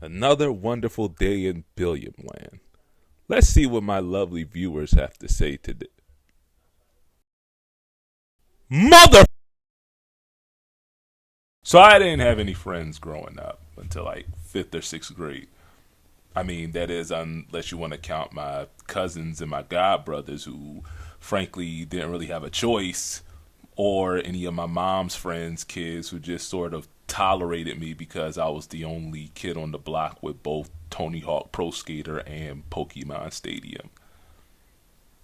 Another wonderful day in Billiam Land. Let's see what my lovely viewers have to say today. Mother! So I didn't have any friends growing up until like 5th or 6th grade. I mean, that is, unless you want to count my cousins and my god brothers who, frankly, didn't really have a choice, or any of my mom's friends' kids who just sort of tolerated me because I was the only kid on the block with both Tony Hawk Pro Skater and Pokemon Stadium.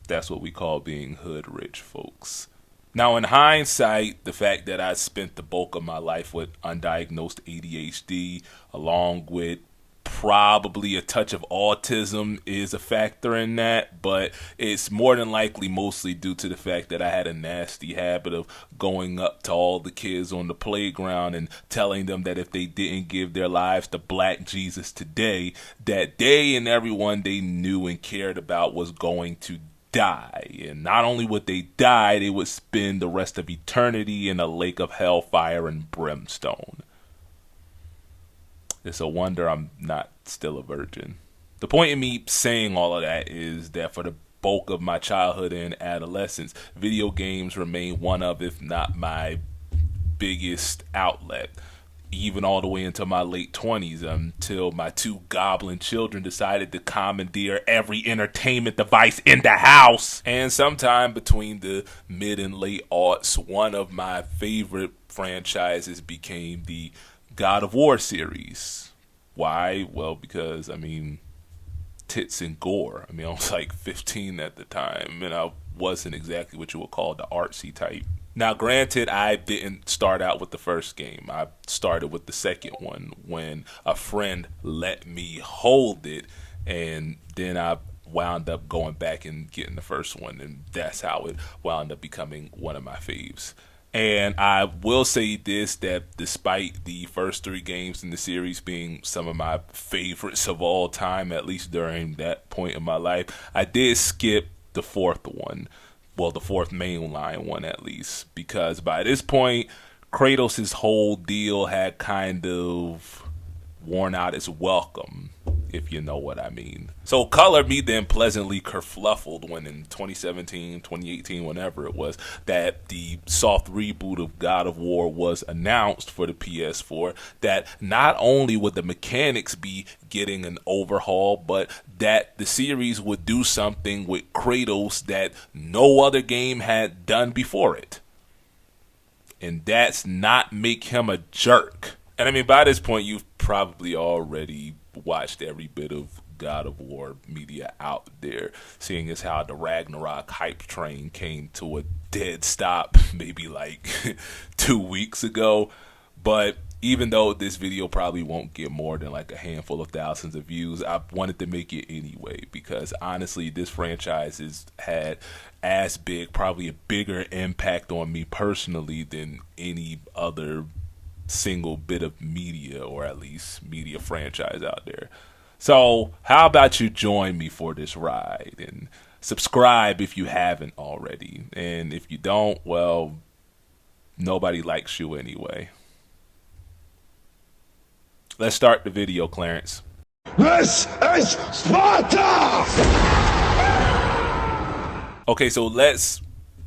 That's what we call being hood rich, folks. Now, in hindsight, the fact that I spent the bulk of my life with undiagnosed ADHD, along with probably a touch of autism, is a factor in that, but it's more than likely mostly due to the fact that I had a nasty habit of going up to all the kids on the playground and telling them that if they didn't give their lives to Black Jesus today, that they and everyone they knew and cared about was going to die. And not only would they die, they would spend the rest of eternity in a lake of hellfire and brimstone. It's a wonder I'm not still a virgin. The point in me saying all of that is that for the bulk of my childhood and adolescence, video games remain one of, if not my biggest outlet. Even all the way into my late 20s, until my two goblin children decided to commandeer every entertainment device in the house. And sometime between the mid and late aughts, one of my favorite franchises became the God of War series. Why? Well, because, tits and gore. I was like 15 at the time, and I wasn't exactly what you would call the artsy type. Now, granted, I didn't start out with the first game. I started with the second one when a friend let me hold it, and then I wound up going back and getting the first one, and that's how it wound up becoming one of my faves. And I will say this, that despite the first three games in the series being some of my favorites of all time, at least during that point in my life, I did skip the fourth one. Well, the fourth mainline one at least, because by this point, Kratos' whole deal had kind of worn out its welcome, if you know what I mean. So color me then pleasantly kerfluffled when in 2017, 2018, whenever it was, that the soft reboot of God of War was announced for the PS4, that not only would the mechanics be getting an overhaul, but that the series would do something with Kratos that no other game had done before it. And that's not make him a jerk. And by this point, you've probably already watched every bit of God of War media out there, seeing as how the Ragnarok hype train came to a dead stop maybe like 2 weeks ago. But even though this video probably won't get more than like a handful of thousands of views, I wanted to make it anyway, because honestly, this franchise has had as big, probably a bigger impact on me personally than any other single bit of media, or at least media franchise out there. So how about you join me for this ride and subscribe if you haven't already, and if you don't, well, nobody likes you anyway. Let's start the video, Clarence. This is Sparta! Okay, so let's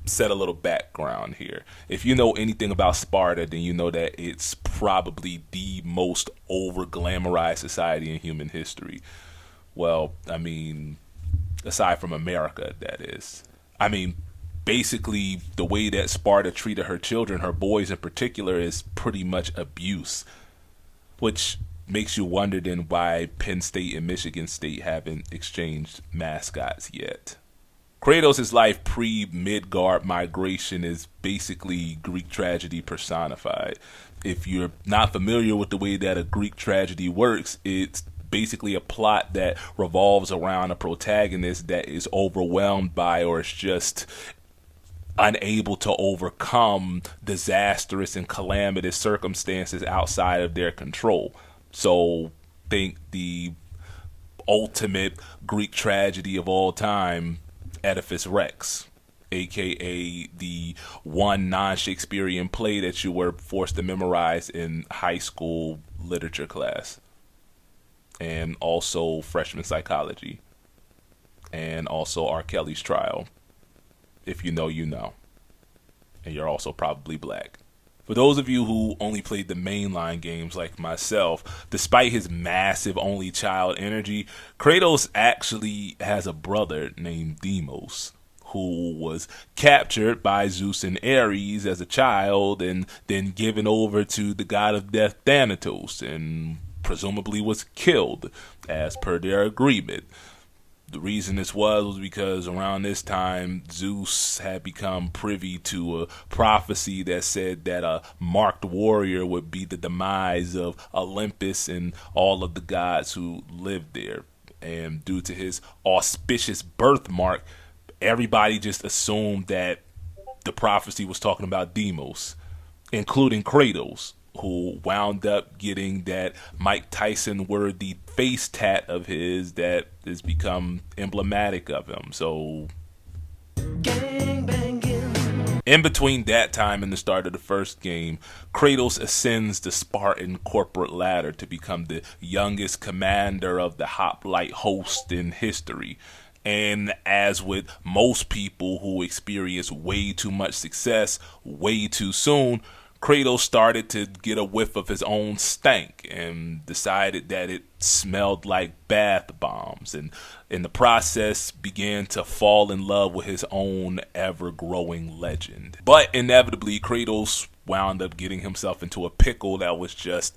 set a little background here. If you know anything about Sparta, then you know that it's probably the most over glamorized society in human history. Well, aside from America, that is. Basically, the way that Sparta treated her children, her boys in particular, is pretty much abuse. Which makes you wonder then why Penn State and Michigan State haven't exchanged mascots yet. Kratos' life pre-Midgard migration is basically Greek tragedy personified. If you're not familiar with the way that a Greek tragedy works, it's basically a plot that revolves around a protagonist that is overwhelmed by, or is just unable to overcome, disastrous and calamitous circumstances outside of their control. So think the ultimate Greek tragedy of all time, Oedipus Rex, aka the one non-Shakespearean play that you were forced to memorize in high school literature class. and also Freshman Psychology, and also R. Kelly's Trial. If you know, you know. And you're also probably black. For those of you who only played the mainline games like myself, despite his massive only child energy, Kratos actually has a brother named Deimos, who was captured by Zeus and Ares as a child and then given over to the god of death Thanatos and presumably was killed as per their agreement. The reason this was because around this time, Zeus had become privy to a prophecy that said that a marked warrior would be the demise of Olympus and all of the gods who lived there. And due to his auspicious birthmark, everybody just assumed that the prophecy was talking about Deimos, including Kratos, who wound up getting that Mike Tyson worthy face tat of his that has become emblematic of him. So in between that time and the start of the first game, Kratos ascends the Spartan corporate ladder to become the youngest commander of the hoplite host in history. And as with most people who experience way too much success way too soon, Kratos started to get a whiff of his own stank and decided that it smelled like bath bombs, and in the process began to fall in love with his own ever-growing legend. But inevitably, Kratos wound up getting himself into a pickle that was just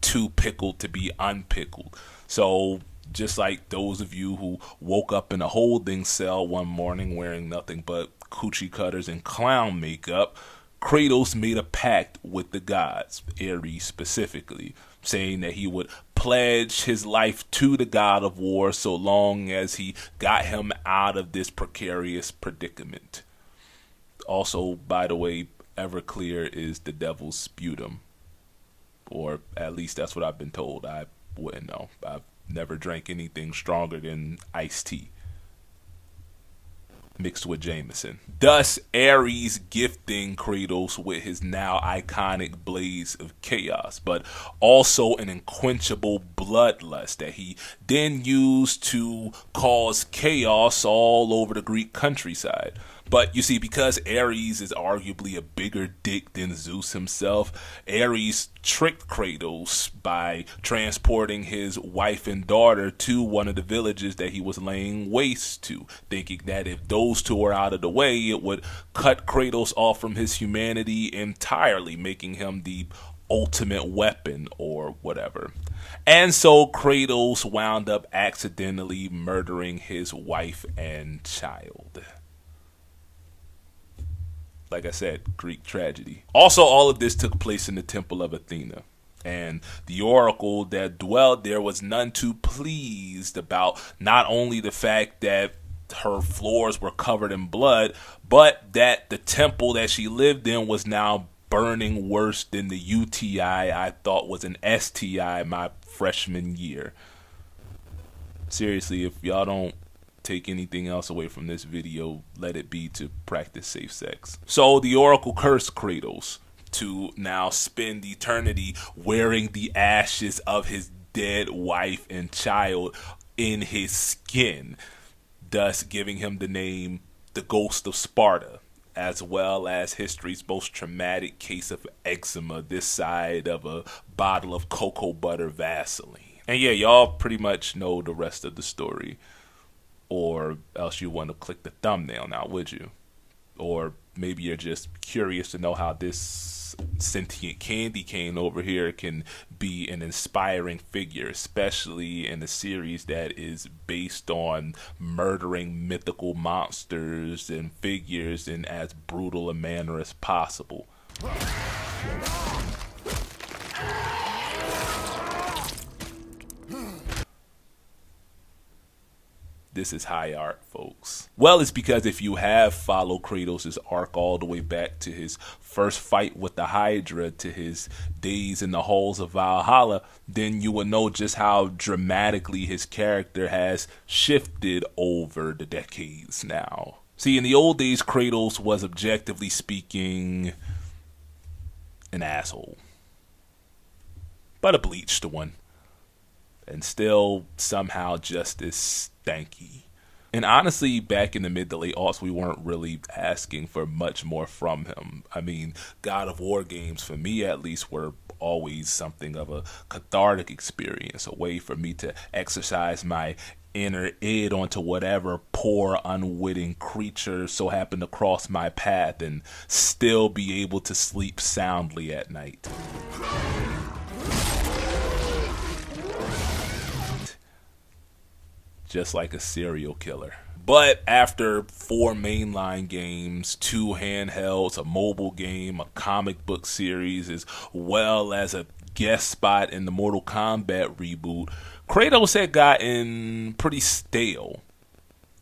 too pickled to be unpickled. So just like those of you who woke up in a holding cell one morning wearing nothing but coochie cutters and clown makeup, Kratos made a pact with the gods, Ares specifically, saying that he would pledge his life to the god of war so long as he got him out of this precarious predicament. Also, by the way, Everclear is the devil's sputum. Or at least that's what I've been told. I wouldn't know. I've never drank anything stronger than iced tea mixed with Jameson. Thus, Ares gifting Kratos with his now iconic blaze of chaos, but also an unquenchable bloodlust that he then used to cause chaos all over the Greek countryside. But you see, because Ares is arguably a bigger dick than Zeus himself, Ares tricked Kratos by transporting his wife and daughter to one of the villages that he was laying waste to, thinking that if those two were out of the way, it would cut Kratos off from his humanity entirely, making him the ultimate weapon or whatever. And so Kratos wound up accidentally murdering his wife and child. Like I said, Greek tragedy. Also, all of this took place in the Temple of Athena. And the oracle that dwelled there was none too pleased about not only the fact that her floors were covered in blood, but that the temple that she lived in was now burning worse than the UTI I thought was an STI my freshman year. Seriously, if y'all don't take anything else away from this video, let it be to practice safe sex. So the oracle cursed Kratos to now spend eternity wearing the ashes of his dead wife and child in his skin, thus giving him the name the Ghost of Sparta, as well as history's most traumatic case of eczema this side of a bottle of cocoa butter Vaseline. And yeah, y'all pretty much know the rest of the story. Or else you want to click the thumbnail now, would you? Or maybe you're just curious to know how this sentient candy cane over here can be an inspiring figure, especially in a series that is based on murdering mythical monsters and figures in as brutal a manner as possible. This is high art, folks. Well, it's because if you have followed Kratos' arc all the way back to his first fight with the Hydra to his days in the halls of Valhalla, then you will know just how dramatically his character has shifted over the decades now. See, in the old days, Kratos was objectively speaking an asshole. But a bleached one. and still somehow just as stanky. And honestly, back in the mid to late aughts, we weren't really asking for much more from him. I mean, God of War games, for me at least, were always something of a cathartic experience, a way for me to exercise my inner id onto whatever poor, unwitting creature so happened to cross my path and still be able to sleep soundly at night. Just like a serial killer. But after 4 mainline games, 2 handhelds, a mobile game, a comic book series, as well as a guest spot in the Mortal Kombat reboot, Kratos had gotten pretty stale.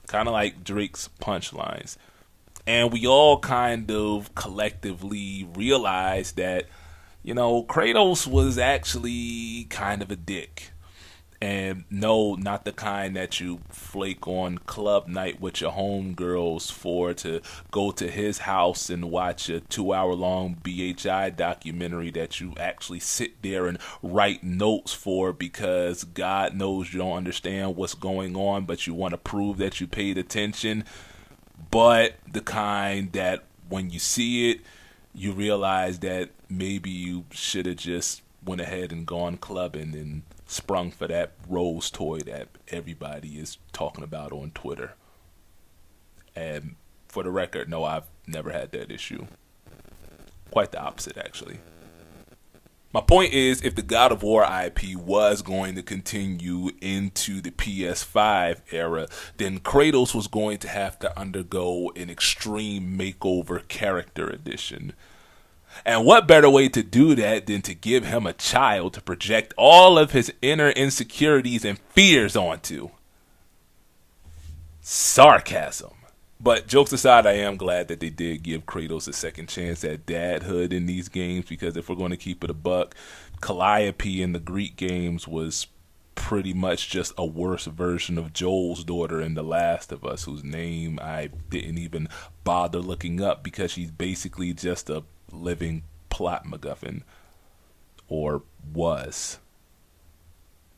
Kind of like Drake's punchlines. And we all kind of collectively realized that, Kratos was actually kind of a dick. And no, not the kind that you flake on club night with your homegirls for to go to his house and watch a 2-hour-long BHI documentary that you actually sit there and write notes for because God knows you don't understand what's going on, but you want to prove that you paid attention. But the kind that when you see it, you realize that maybe you should have just went ahead and gone clubbing and sprung for that Rose toy that everybody is talking about on Twitter. And for the record, no, I've never had that issue. Quite the opposite, actually. My point is, if the God of War IP was going to continue into the PS5 era, then Kratos was going to have to undergo an extreme makeover character edition. And what better way to do that than to give him a child to project all of his inner insecurities and fears onto? Sarcasm. But jokes aside, I am glad that they did give Kratos a second chance at dadhood in these games, because if we're going to keep it a buck, Calliope in the Greek games was pretty much just a worse version of Joel's daughter in The Last of Us, whose name I didn't even bother looking up because she's basically just a living plot MacGuffin, or was,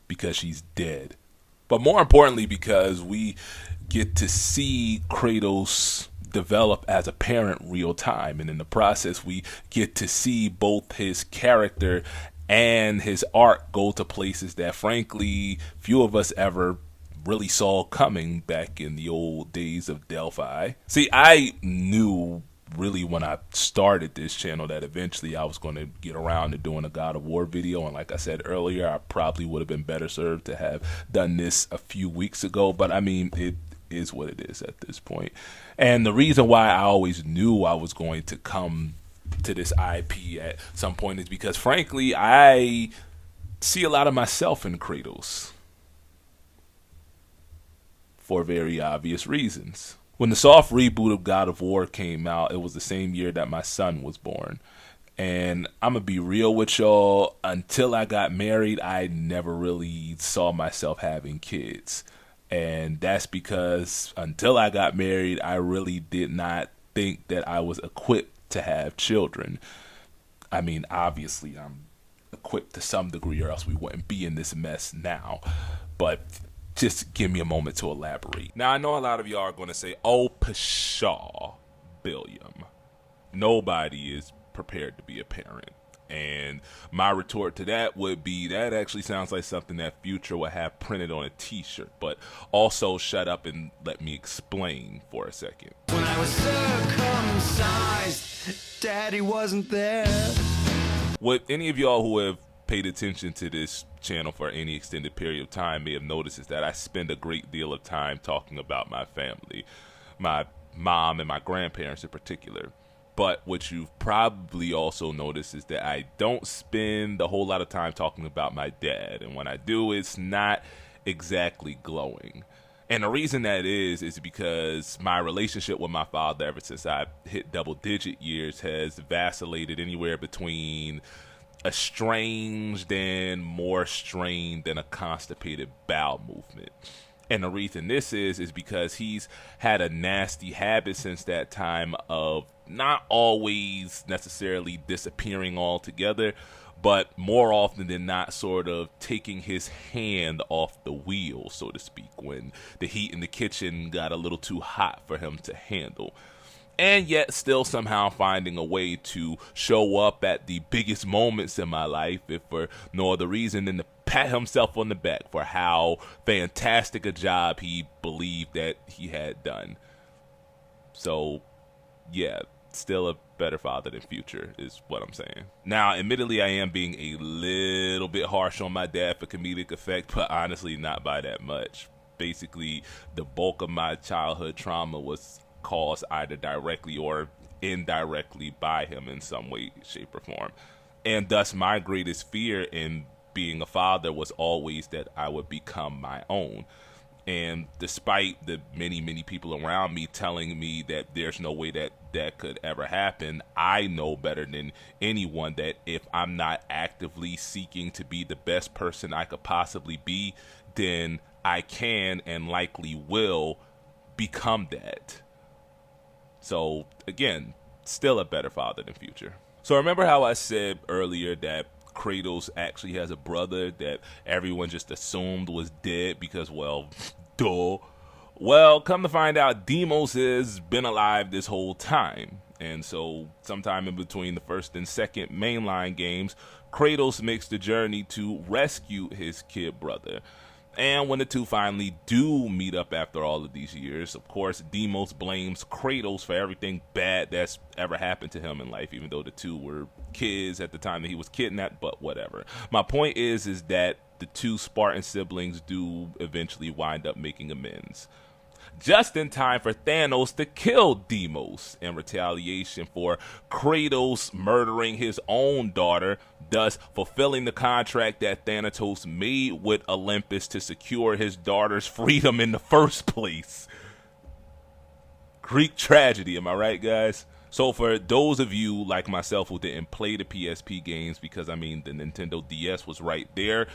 because she's dead. But more importantly, because we get to see Kratos develop as a parent real time, and in the process we get to see both his character and his arc go to places that frankly few of us ever really saw coming back in the old days of Delphi. See, I knew really when I started this channel that eventually I was going to get around to doing a God of War video, and like I said earlier, I probably would have been better served to have done this a few weeks ago, but I mean, it is what it is at this point. And the reason why I always knew I was going to come to this IP at some point is because frankly I see a lot of myself in Kratos, for very obvious reasons. When the soft reboot of God of War came out, it was the same year that my son was born. And I'm going to be real with y'all, until I got married, I never really saw myself having kids. And that's because until I got married, I really did not think that I was equipped to have children. I mean, obviously, I'm equipped to some degree, or else we wouldn't be in this mess now. But just give me a moment to elaborate. Now, I know a lot of y'all are going to say, oh, pshaw, Billiam. Nobody is prepared to be a parent. And my retort to that would be, that actually sounds like something that Future would have printed on a t-shirt. But also shut up and let me explain for a second. When I was circumcised, Daddy wasn't there. What any of y'all who have paid attention to this channel for any extended period of time may have noticed is that I spend a great deal of time talking about my family, my mom and my grandparents in particular. But what you've probably also noticed is that I don't spend a whole lot of time talking about my dad, and when I do, it's not exactly glowing. And the reason that is because my relationship with my father ever since I hit double-digit years has vacillated anywhere between estranged and more strained than a constipated bowel movement. And the reason this is because he's had a nasty habit since that time of not always necessarily disappearing altogether, but more often than not sort of taking his hand off the wheel, so to speak, when the heat in the kitchen got a little too hot for him to handle. And yet still somehow finding a way to show up at the biggest moments in my life, if for no other reason than to pat himself on the back for how fantastic a job he believed that he had done. So, yeah, still a better father than Future is what I'm saying. Now, admittedly, I am being a little bit harsh on my dad for comedic effect, but honestly, not by that much. Basically, the bulk of my childhood trauma was caused either directly or indirectly by him in some way, shape, or form. And thus, my greatest fear in being a father was always that I would become my own. And despite the many, many people around me telling me that there's no way that that could ever happen, I know better than anyone that if I'm not actively seeking to be the best person I could possibly be, then I can and likely will become that. So, again, still a better father than Future. So remember how I said earlier that Kratos actually has a brother that everyone just assumed was dead because, well, duh. Well, come to find out, Deimos has been alive this whole time. And so sometime in between the first and second mainline games, Kratos makes the journey to rescue his kid brother. And when the two finally do meet up after all of these years, of course, Deimos blames Kratos for everything bad that's ever happened to him in life, even though the two were kids at the time that he was kidnapped, but whatever. My point is that the two Spartan siblings do eventually wind up making amends. Just in time for Thanos to kill Deimos in retaliation for Kratos murdering his own daughter, thus fulfilling the contract that Thanatos made with Olympus to secure his daughter's freedom in the first place. Greek tragedy, am I right, guys? So for those of you like myself who didn't play the PSP games, because I mean the Nintendo DS was right there,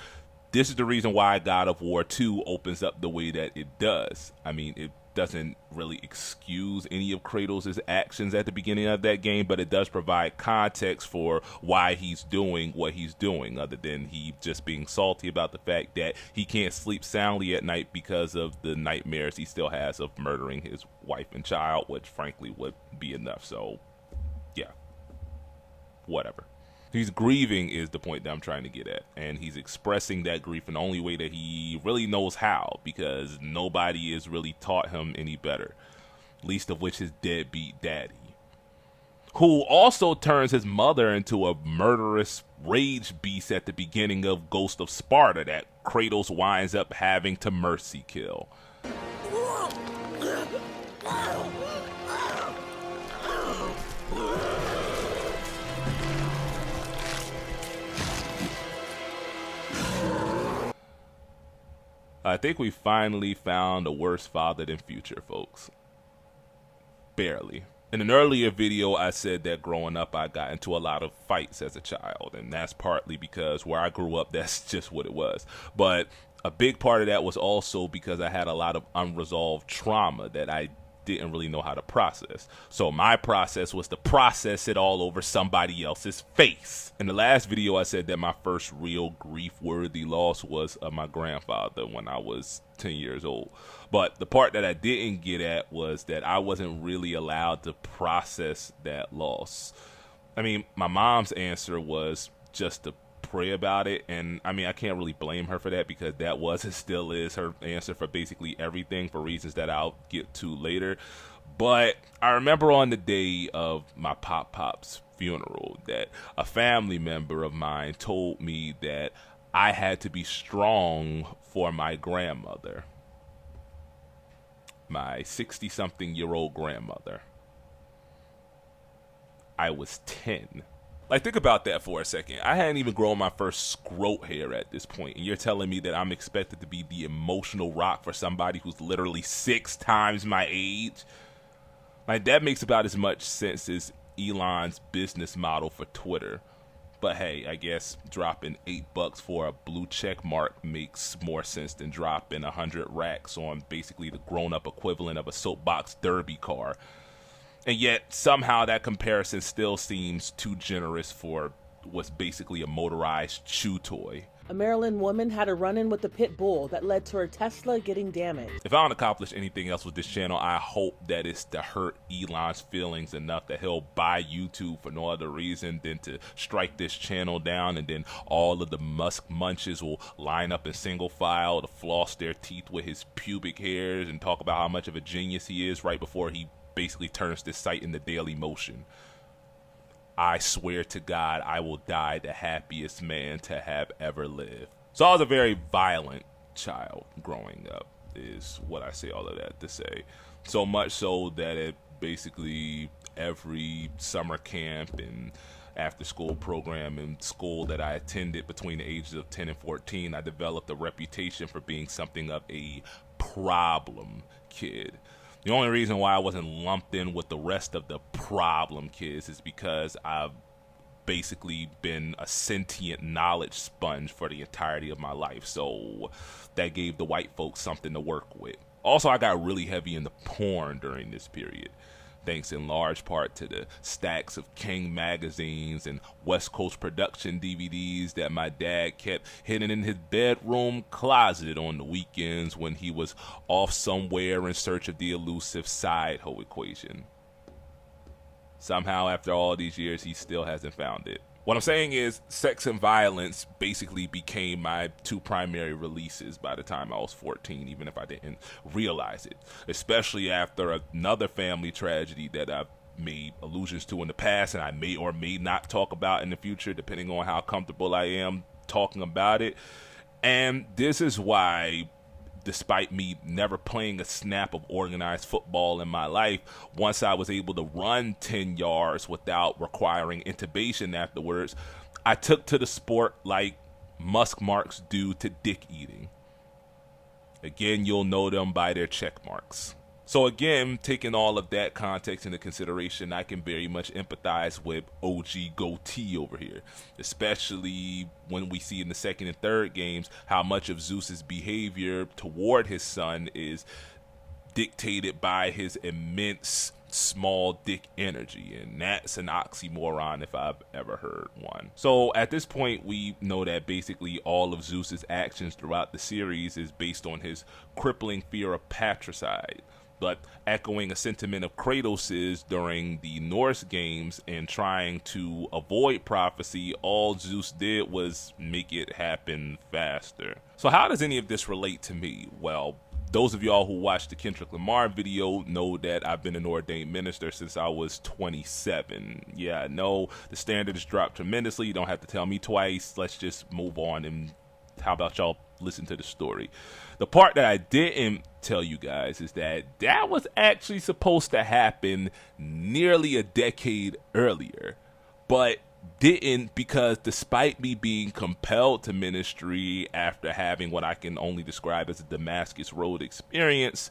this is the reason why God of War 2 opens up the way that it does. I mean, it doesn't really excuse any of Kratos' actions at the beginning of that game, but it does provide context for why he's doing what he's doing, other than he just being salty about the fact that he can't sleep soundly at night because of the nightmares he still has of murdering his wife and child, which frankly would be enough. So, yeah, whatever. He's grieving is the point that I'm trying to get at, and he's expressing that grief in the only way that he really knows how, because nobody has really taught him any better, least of which his deadbeat daddy, who also turns his mother into a murderous rage beast at the beginning of Ghost of Sparta that Kratos winds up having to mercy kill. I think we finally found a worse father than Future, folks. Barely. In an earlier video, I said that growing up, I got into a lot of fights as a child, and that's partly because where I grew up, that's just what it was. But a big part of that was also because I had a lot of unresolved trauma that I didn't really know how to process. So my process was to process it all over somebody else's face. In the last video, I said that my first real grief-worthy loss was of my grandfather when I was 10 years old. But the part that I didn't get at was that I wasn't really allowed to process that loss. I mean, my mom's answer was just to pray about it, and I mean, I can't really blame her for that, because that was and still is her answer for basically everything, for reasons that I'll get to later. But I remember on the day of my pop's funeral that a family member of mine told me that I had to be strong for my grandmother, my 60-something-year-old grandmother. I was 10. Like, think about that for a second. I hadn't even grown my first scrote hair at this point, and you're telling me that I'm expected to be the emotional rock for somebody who's literally 6 times my age? Like, that makes about as much sense as Elon's business model for Twitter. But hey, I guess dropping $8 for a blue check mark makes more sense than dropping 100 racks on basically the grown-up equivalent of a soapbox derby car. And yet, somehow that comparison still seems too generous for was basically a motorized chew toy. A Maryland woman had a run-in with a pit bull that led to her Tesla getting damaged. If I don't accomplish anything else with this channel, I hope that it's to hurt Elon's feelings enough that he'll buy YouTube for no other reason than to strike this channel down, and then all of the Musk munches will line up in single file to floss their teeth with his pubic hairs and talk about how much of a genius he is right before he basically turns this site into Daily Motion. I swear to God, I will die the happiest man to have ever lived. So I was a very violent child growing up, is what I say all of that to say. So much so that it basically every summer camp and after school program in school that I attended between the ages of 10 and 14, I developed a reputation for being something of a problem kid. The only reason why I wasn't lumped in with the rest of the problem kids is because I've basically been a sentient knowledge sponge for the entirety of my life. So that gave the white folks something to work with. Also, I got really heavy into porn during this period, thanks in large part to the stacks of King magazines and West Coast production DVDs that my dad kept hidden in his bedroom closet on the weekends when he was off somewhere in search of the elusive side hoe equation. Somehow, after all these years, he still hasn't found it. What I'm saying is, sex and violence basically became my two primary releases by the time I was 14, even if I didn't realize it. Especially after another family tragedy that I've made allusions to in the past, and I may or may not talk about in the future, depending on how comfortable I am talking about it. And this is why, despite me never playing a snap of organized football in my life, once I was able to run 10 yards without requiring intubation afterwards, I took to the sport like Musk marks do to dick eating. Again, you'll know them by their check marks. So again, taking all of that context into consideration, I can very much empathize with OG Goatee over here, especially when we see in the second and third games how much of Zeus's behavior toward his son is dictated by his immense small dick energy, and that's an oxymoron if I've ever heard one. So at this point, we know that basically all of Zeus's actions throughout the series is based on his crippling fear of patricide. But echoing a sentiment of Kratos's during the Norse games and trying to avoid prophecy, all Zeus did was make it happen faster. So how does any of this relate to me? Well, those of y'all who watched the Kendrick Lamar video know that I've been an ordained minister since I was 27. Yeah, I know the standard has dropped tremendously. You don't have to tell me twice. Let's just move on, and how about y'all listen to the story? The part that I didn't tell you guys is that was actually supposed to happen nearly a decade earlier, but didn't, because despite me being compelled to ministry after having what I can only describe as a Damascus Road experience,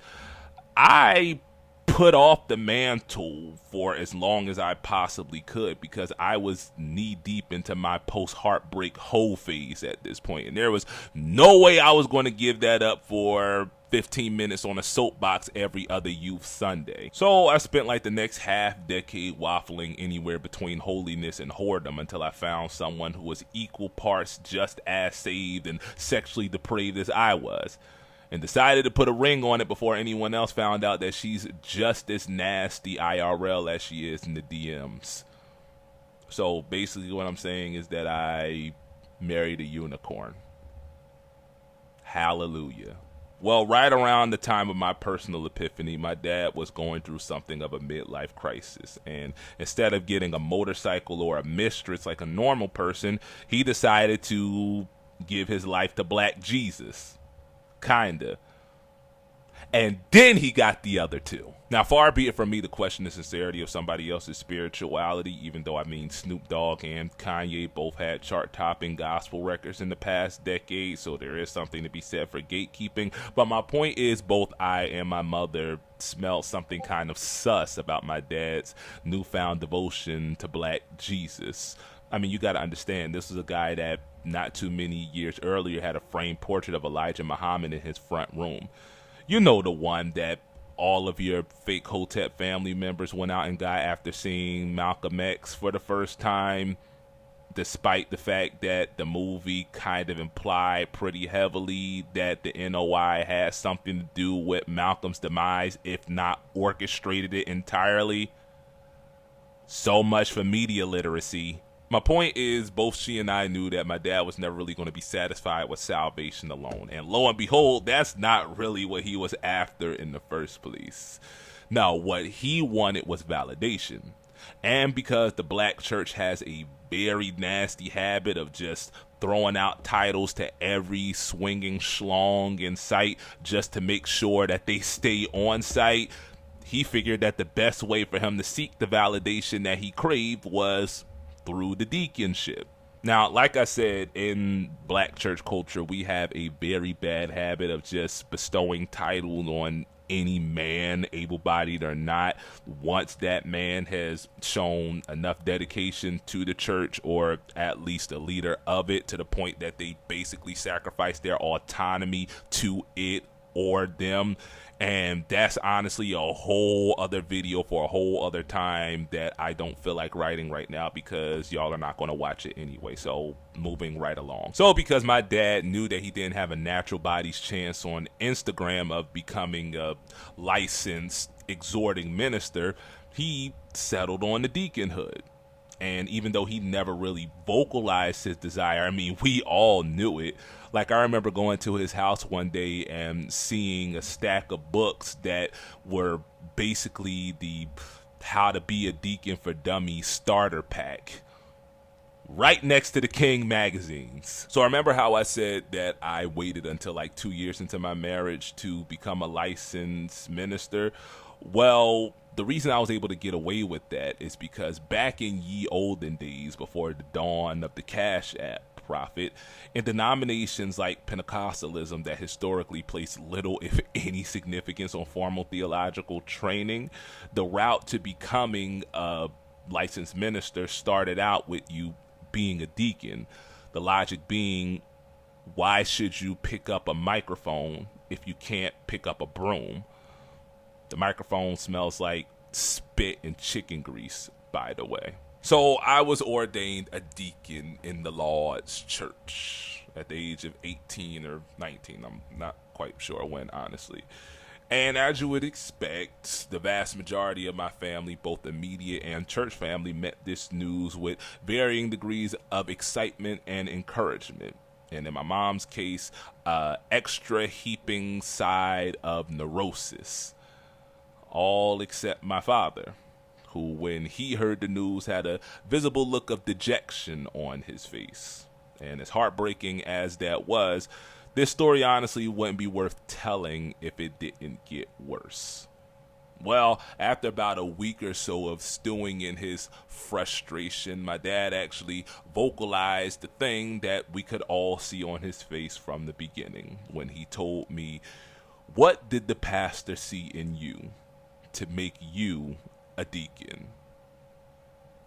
I put off the mantle for as long as I possibly could, because I was knee deep into my post-heartbreak hoe phase at this point, and there was no way I was going to give that up for 15 minutes on a soapbox every other youth Sunday. So I spent like the next half decade waffling anywhere between holiness and whoredom until I found someone who was equal parts just as saved and sexually depraved as I was, and decided to put a ring on it before anyone else found out that she's just as nasty IRL as she is in the DMs. So basically what I'm saying is that I married a unicorn. Hallelujah. Well, right around the time of my personal epiphany, my dad was going through something of a midlife crisis. And instead of getting a motorcycle or a mistress like a normal person, he decided to give his life to Black Jesus. Kinda. And then he got the other two. Now, far be it from me to question the sincerity of somebody else's spirituality, even though I mean Snoop Dogg and Kanye both had chart-topping gospel records in the past decade, so there is something to be said for gatekeeping. But my point is, both I and my mother smelled something kind of sus about my dad's newfound devotion to Black Jesus. I mean, you got to understand, this was a guy that not too many years earlier had a framed portrait of Elijah Muhammad in his front room. You know, the one that all of your fake Hotep family members went out and got after seeing Malcolm X for the first time despite the fact that the movie kind of implied pretty heavily that the NOI had something to do with Malcolm's demise, if not orchestrated it entirely. So much for media literacy. My point is, both she and I knew that my dad was never really going to be satisfied with salvation alone. And lo and behold, that's not really what he was after in the first place. No, what he wanted was validation. And because the black church has a very nasty habit of just throwing out titles to every swinging schlong in sight just to make sure that they stay on site, he figured that the best way for him to seek the validation that he craved was through the deaconship. Now, like I said, in black church culture, we have a very bad habit of just bestowing titles on any man, able-bodied or not, once that man has shown enough dedication to the church, or at least a leader of it, to the point that they basically sacrifice their autonomy to it or them. And that's honestly a whole other video for a whole other time that I don't feel like writing right now because y'all are not going to watch it anyway. So moving right along. So because my dad knew that he didn't have a natural body's chance on Instagram of becoming a licensed exhorting minister, he settled on the deaconhood. And even though he never really vocalized his desire, I mean, we all knew it. Like, I remember going to his house one day and seeing a stack of books that were basically the How to Be a Deacon for Dummies starter pack, right next to the King magazines. So I remember how I said that I waited until like 2 years into my marriage to become a licensed minister. Well, the reason I was able to get away with that is because back in ye olden days, before the dawn of the Cash App prophet, in denominations like Pentecostalism that historically placed little, if any, significance on formal theological training, the route to becoming a licensed minister started out with you being a deacon. The logic being, why should you pick up a microphone if you can't pick up a broom? The microphone smells like spit and chicken grease, by the way. So I was ordained a deacon in the Lord's church at the age of 18 or 19. I'm not quite sure when, honestly. And as you would expect, the vast majority of my family, both immediate and church family, met this news with varying degrees of excitement and encouragement. And in my mom's case, extra heaping side of neurosis. All except my father, who, when he heard the news, had a visible look of dejection on his face. And as heartbreaking as that was, this story honestly wouldn't be worth telling if it didn't get worse. Well, after about a week or so of stewing in his frustration, my dad actually vocalized the thing that we could all see on his face from the beginning when he told me, "What did the pastor see in you to make you a deacon?"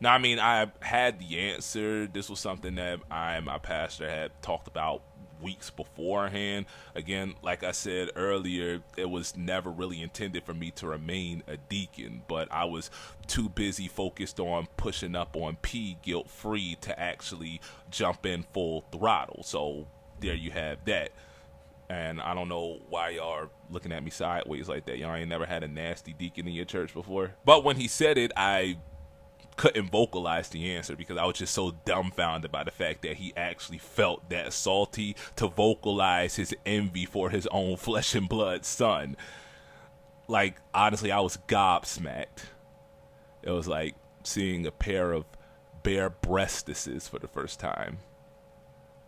Now, I mean, I had the answer. This was something that my pastor had talked about weeks beforehand. Again, like I said earlier, it was never really intended for me to remain a deacon, but I was too busy focused on pushing up on P guilt-free to actually jump in full throttle. So there you have that. And I don't know why y'all are looking at me sideways like that. Y'all ain't never had a nasty deacon in your church before. But when he said it, I couldn't vocalize the answer because I was just so dumbfounded by the fact that he actually felt that salty to vocalize his envy for his own flesh and blood son. Like, honestly, I was gobsmacked. It was like seeing a pair of bare breastises for the first time,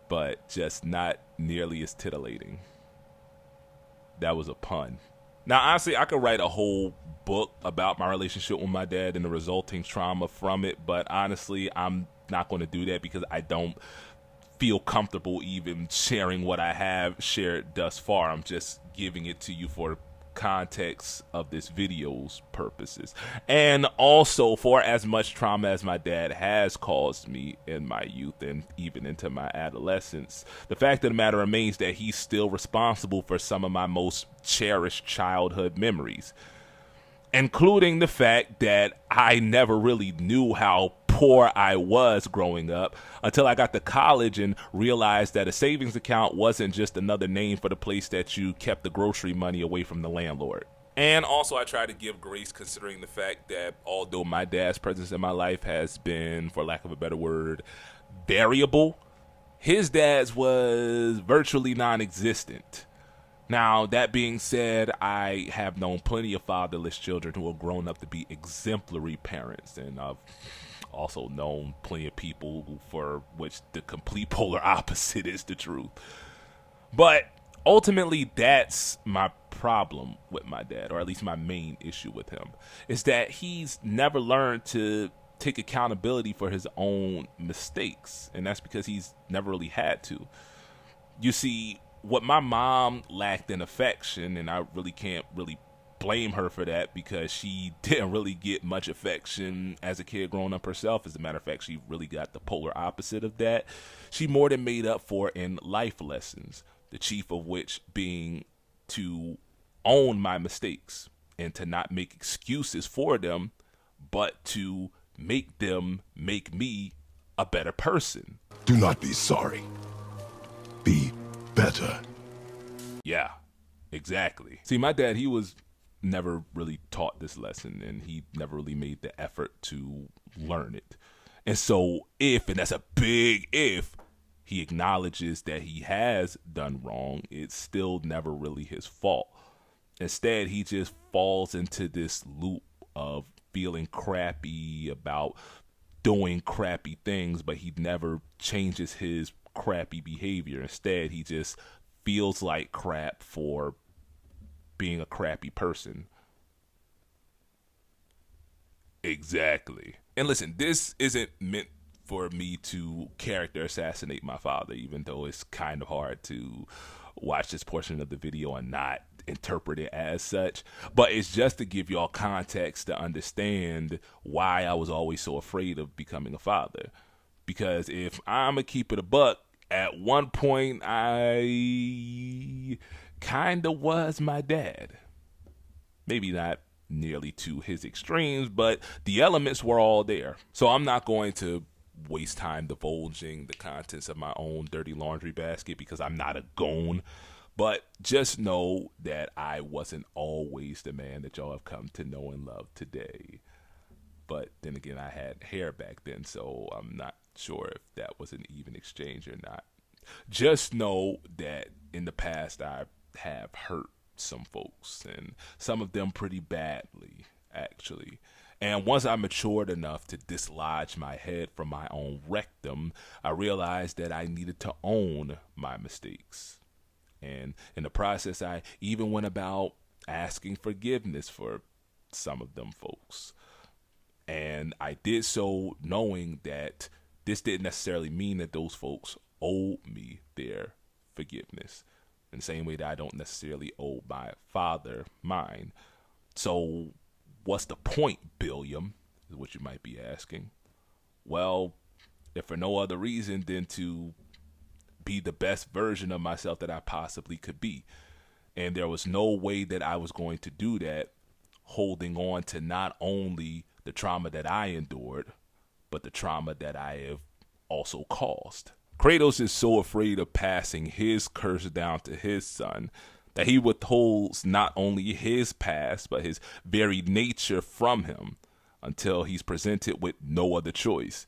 but just not nearly as titillating. That was a pun. Now, honestly, I could write a whole book about my relationship with my dad and the resulting trauma from it, but honestly, I'm not going to do that because I don't feel comfortable even sharing what I have shared thus far. I'm just giving it to you for context of this video's purposes, and also for as much trauma as my dad has caused me in my youth and even into my adolescence, the fact of the matter remains that he's still responsible for some of my most cherished childhood memories, including the fact that I never really knew how poor I was growing up until I got to college and realized that a savings account wasn't just another name for the place that you kept the grocery money away from the landlord. And also, I try to give grace considering the fact that although my dad's presence in my life has been, for lack of a better word, variable, his dad's was virtually non-existent. Now, that being said, I have known plenty of fatherless children who have grown up to be exemplary parents, and I've also known plenty of people for which the complete polar opposite is the truth. But ultimately, that's my problem with my dad, or at least my main issue with him, is that he's never learned to take accountability for his own mistakes, and that's because he's never really had to. You see, what my mom lacked in affection, and I really can't really blame her for that because she didn't really get much affection as a kid growing up herself. As a matter of fact, she really got the polar opposite of that. She more than made up for in life lessons, the chief of which being to own my mistakes and to not make excuses for them, but to make them make me a better person. Do not be sorry. Be better. Yeah, exactly. See, my dad, he was never really taught this lesson, and he never really made the effort to learn it. And so if, and that's a big if, he acknowledges that he has done wrong, it's still never really his fault. Instead, he just falls into this loop of feeling crappy about doing crappy things, but he never changes his crappy behavior. Instead, he just feels like crap for being a crappy person. Exactly. And listen, this isn't meant for me to character assassinate my father, even though it's kind of hard to watch this portion of the video and not interpret it as such. But it's just to give y'all context to understand why I was always so afraid of becoming a father. Because if I'm gonna keep it a buck, at one point I kind of was my dad. Maybe not nearly to his extremes, but the elements were all there. So I'm not going to waste time divulging the contents of my own dirty laundry basket because I'm not a goon. But just know that I wasn't always the man that y'all have come to know and love today. But then again, I had hair back then, so I'm not sure if that was an even exchange or not. Just know that in the past, I have hurt some folks, and some of them pretty badly, actually. And once I matured enough to dislodge my head from my own rectum, I realized that I needed to own my mistakes. And in the process, I even went about asking forgiveness for some of them folks. And I did so knowing that this didn't necessarily mean that those folks owed me their forgiveness. In the same way that I don't necessarily owe my father mine. So what's the point, Billiam, is what you might be asking. Well, if for no other reason than to be the best version of myself that I possibly could be. And there was no way that I was going to do that holding on to not only the trauma that I endured, but the trauma that I have also caused. Kratos is so afraid of passing his curse down to his son that he withholds not only his past, but his very nature from him until he's presented with no other choice.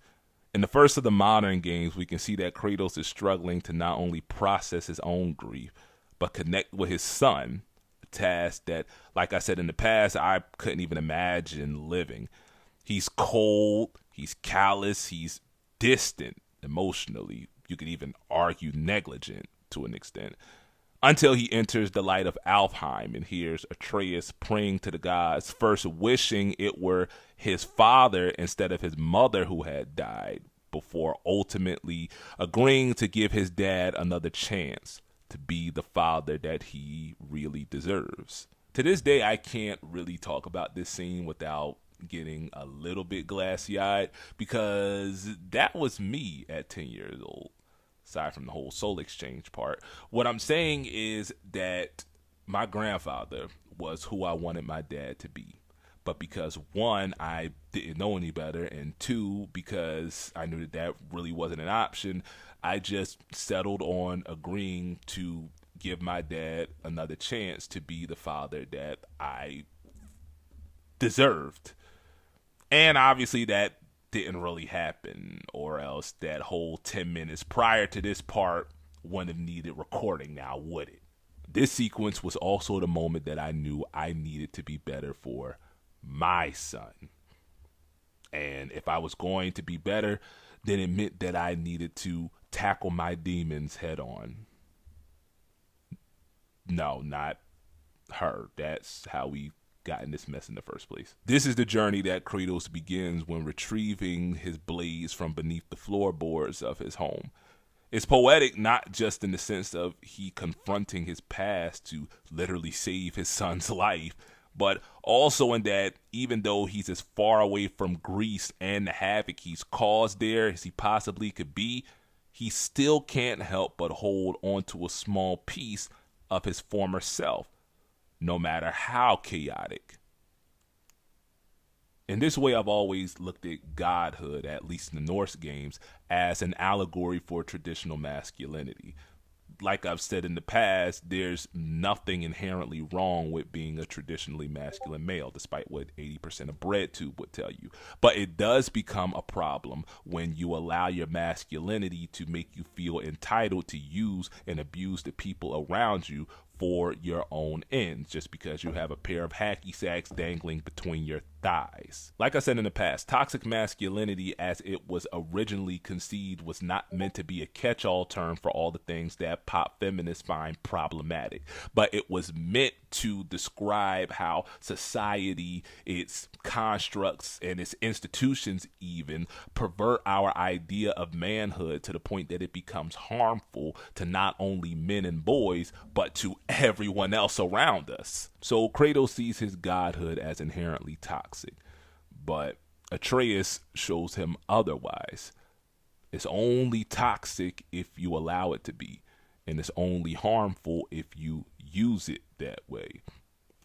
In the first of the modern games, we can see that Kratos is struggling to not only process his own grief, but connect with his son, a task that, like I said in the past, I couldn't even imagine living. He's cold, he's callous, he's distant emotionally. You could even argue negligent to an extent. Until he enters the light of Alfheim and hears Atreus praying to the gods, first wishing it were his father instead of his mother who had died, before ultimately agreeing to give his dad another chance to be the father that he really deserves. To this day, I can't really talk about this scene without getting a little bit glassy-eyed, because that was me at 10 years old. Aside from the whole soul exchange part, what I'm saying is that my grandfather was who I wanted my dad to be. But because one, I didn't know any better, and two, because I knew that really wasn't an option, I just settled on agreeing to give my dad another chance to be the father that I deserved. And obviously that didn't really happen, or else that whole 10 minutes prior to this part wouldn't have needed recording now, would it? This sequence was also the moment that I knew I needed to be better for my son. And if I was going to be better, then it meant that I needed to tackle my demons head on. No, not her. That's how we got in this mess in the first place. This is the journey that Kratos begins when retrieving his blades from beneath the floorboards of his home. It's poetic not just in the sense of he confronting his past to literally save his son's life, but also in that even though he's as far away from Greece and the havoc he's caused there as he possibly could be, he still can't help but hold onto a small piece of his former self, no matter how chaotic. In this way, I've always looked at godhood, at least in the Norse games, as an allegory for traditional masculinity. Like I've said in the past, there's nothing inherently wrong with being a traditionally masculine male, despite what 80% of BreadTube would tell you. But it does become a problem when you allow your masculinity to make you feel entitled to use and abuse the people around you for your own ends, just because you have a pair of hacky sacks dangling between your thighs. Like I said in the past, toxic masculinity as it was originally conceived was not meant to be a catch-all term for all the things that pop feminists find problematic, but it was meant to describe how society, its constructs, and its institutions even pervert our idea of manhood to the point that it becomes harmful to not only men and boys, but to everyone else around us. So Kratos sees his godhood as inherently toxic, but Atreus shows him otherwise. It's only toxic if you allow it to be, and it's only harmful if you use it that way.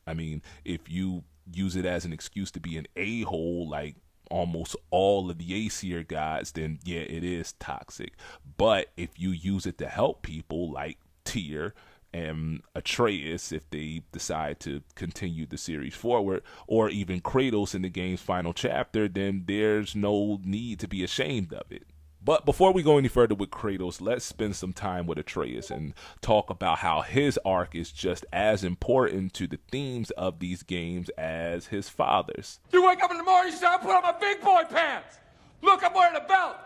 I mean, if you use it as an excuse to be an a-hole like almost all of the Aesir gods, then yeah, it is toxic. But if you use it to help people like Tyr and Atreus, if they decide to continue the series forward, or even Kratos in the game's final chapter, then there's no need to be ashamed of it. But before we go any further with Kratos, let's spend some time with Atreus and talk about how his arc is just as important to the themes of these games as his father's. You wake up in the morning, you say, I put on my big boy pants. Look, I'm wearing a belt.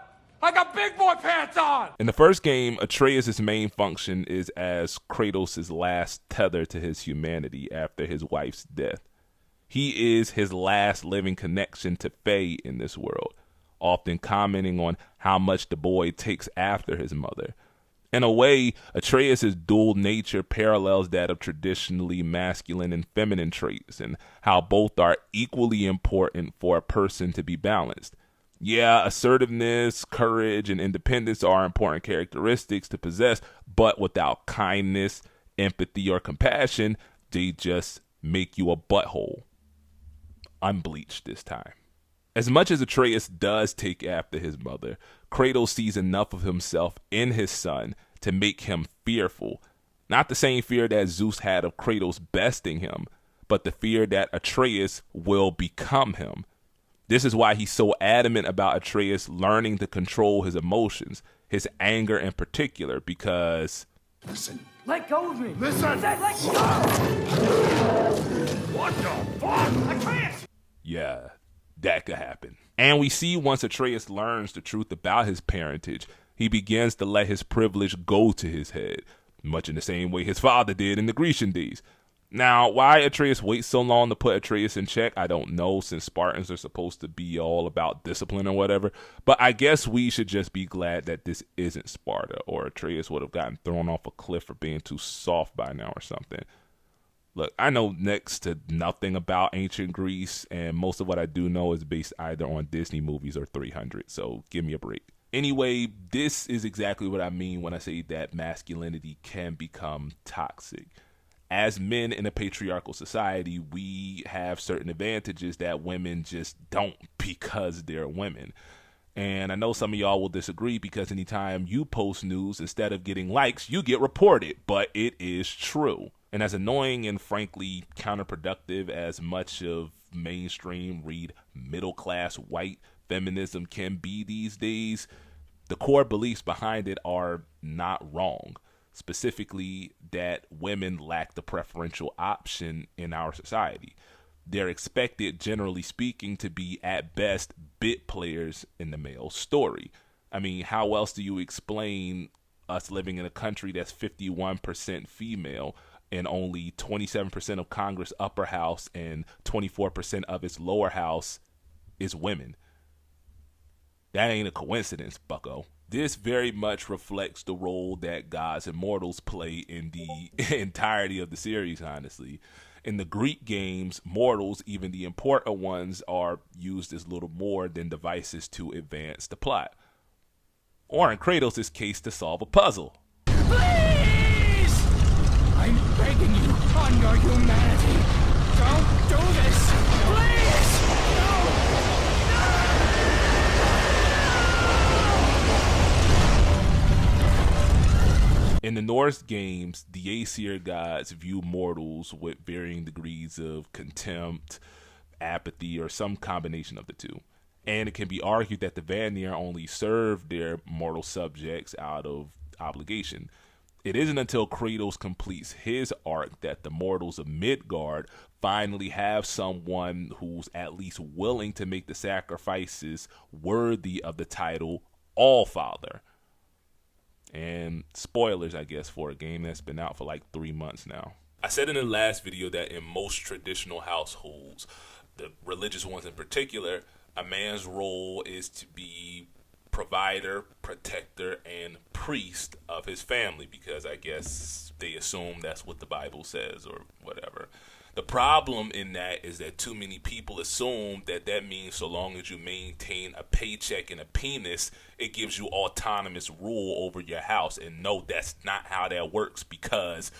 I got big boy pants on! In the first game, Atreus' main function is as Kratos' last tether to his humanity after his wife's death. He is his last living connection to Faye in this world, often commenting on how much the boy takes after his mother. In a way, Atreus' dual nature parallels that of traditionally masculine and feminine traits, and how both are equally important for a person to be balanced. Yeah, assertiveness, courage, and independence are important characteristics to possess, but without kindness, empathy, or compassion, they just make you a butthole. Unbleached this time. As much as Atreus does take after his mother, Kratos sees enough of himself in his son to make him fearful. Not the same fear that Zeus had of Kratos besting him, but the fear that Atreus will become him. This is why he's so adamant about Atreus learning to control his emotions, his anger in particular, because... Listen. Let go of me. Listen. I said let go. What the fuck? I can't. Yeah, that could happen. And we see once Atreus learns the truth about his parentage, he begins to let his privilege go to his head, much in the same way his father did in the Grecian days. Now, why Atreus waits so long to put Atreus in check, I don't know, since Spartans are supposed to be all about discipline or whatever. But I guess we should just be glad that this isn't Sparta, or Atreus would have gotten thrown off a cliff for being too soft by now or something. Look, I know next to nothing about ancient Greece, and most of what I do know is based either on Disney movies or 300, so give me a break. Anyway, this is exactly what I mean when I say that masculinity can become toxic. as men in a patriarchal society, we have certain advantages that women just don't because they're women. And I know some of y'all will disagree because anytime you post news, instead of getting likes, you get reported. But it is true. And as annoying and frankly counterproductive as much of mainstream, read middle-class white feminism can be these days, the core beliefs behind it are not wrong. Specifically, that women lack the preferential option in our society. They're expected, generally speaking, to be at best bit players in the male story. I mean, how else do you explain us living in a country that's 51% female and only 27% of Congress upper house and 24% of its lower house is women? That ain't a coincidence, bucko. This very much reflects the role that gods and mortals play in the entirety of the series, honestly. In the Greek games, mortals, even the important ones, are used as little more than devices to advance the plot. Or in Kratos' case, to solve a puzzle. Please! I'm begging you on your humanity. Don't do this! Please! In the Norse games, the Aesir gods view mortals with varying degrees of contempt, apathy, or some combination of the two. And it can be argued that the Vanir only serve their mortal subjects out of obligation. It isn't until Kratos completes his arc that the mortals of Midgard finally have someone who's at least willing to make the sacrifices worthy of the title Allfather. And spoilers, I guess, for a game that's been out for like 3 months now. I said in the last video that in most traditional households, the religious ones in particular, a man's role is to be provider, protector, and priest of his family, because I guess they assume that's what the Bible says or whatever. The problem in that is that too many people assume that that means so long as you maintain a paycheck and a penis, it gives you autonomous rule over your house. And no, that's not how that works, because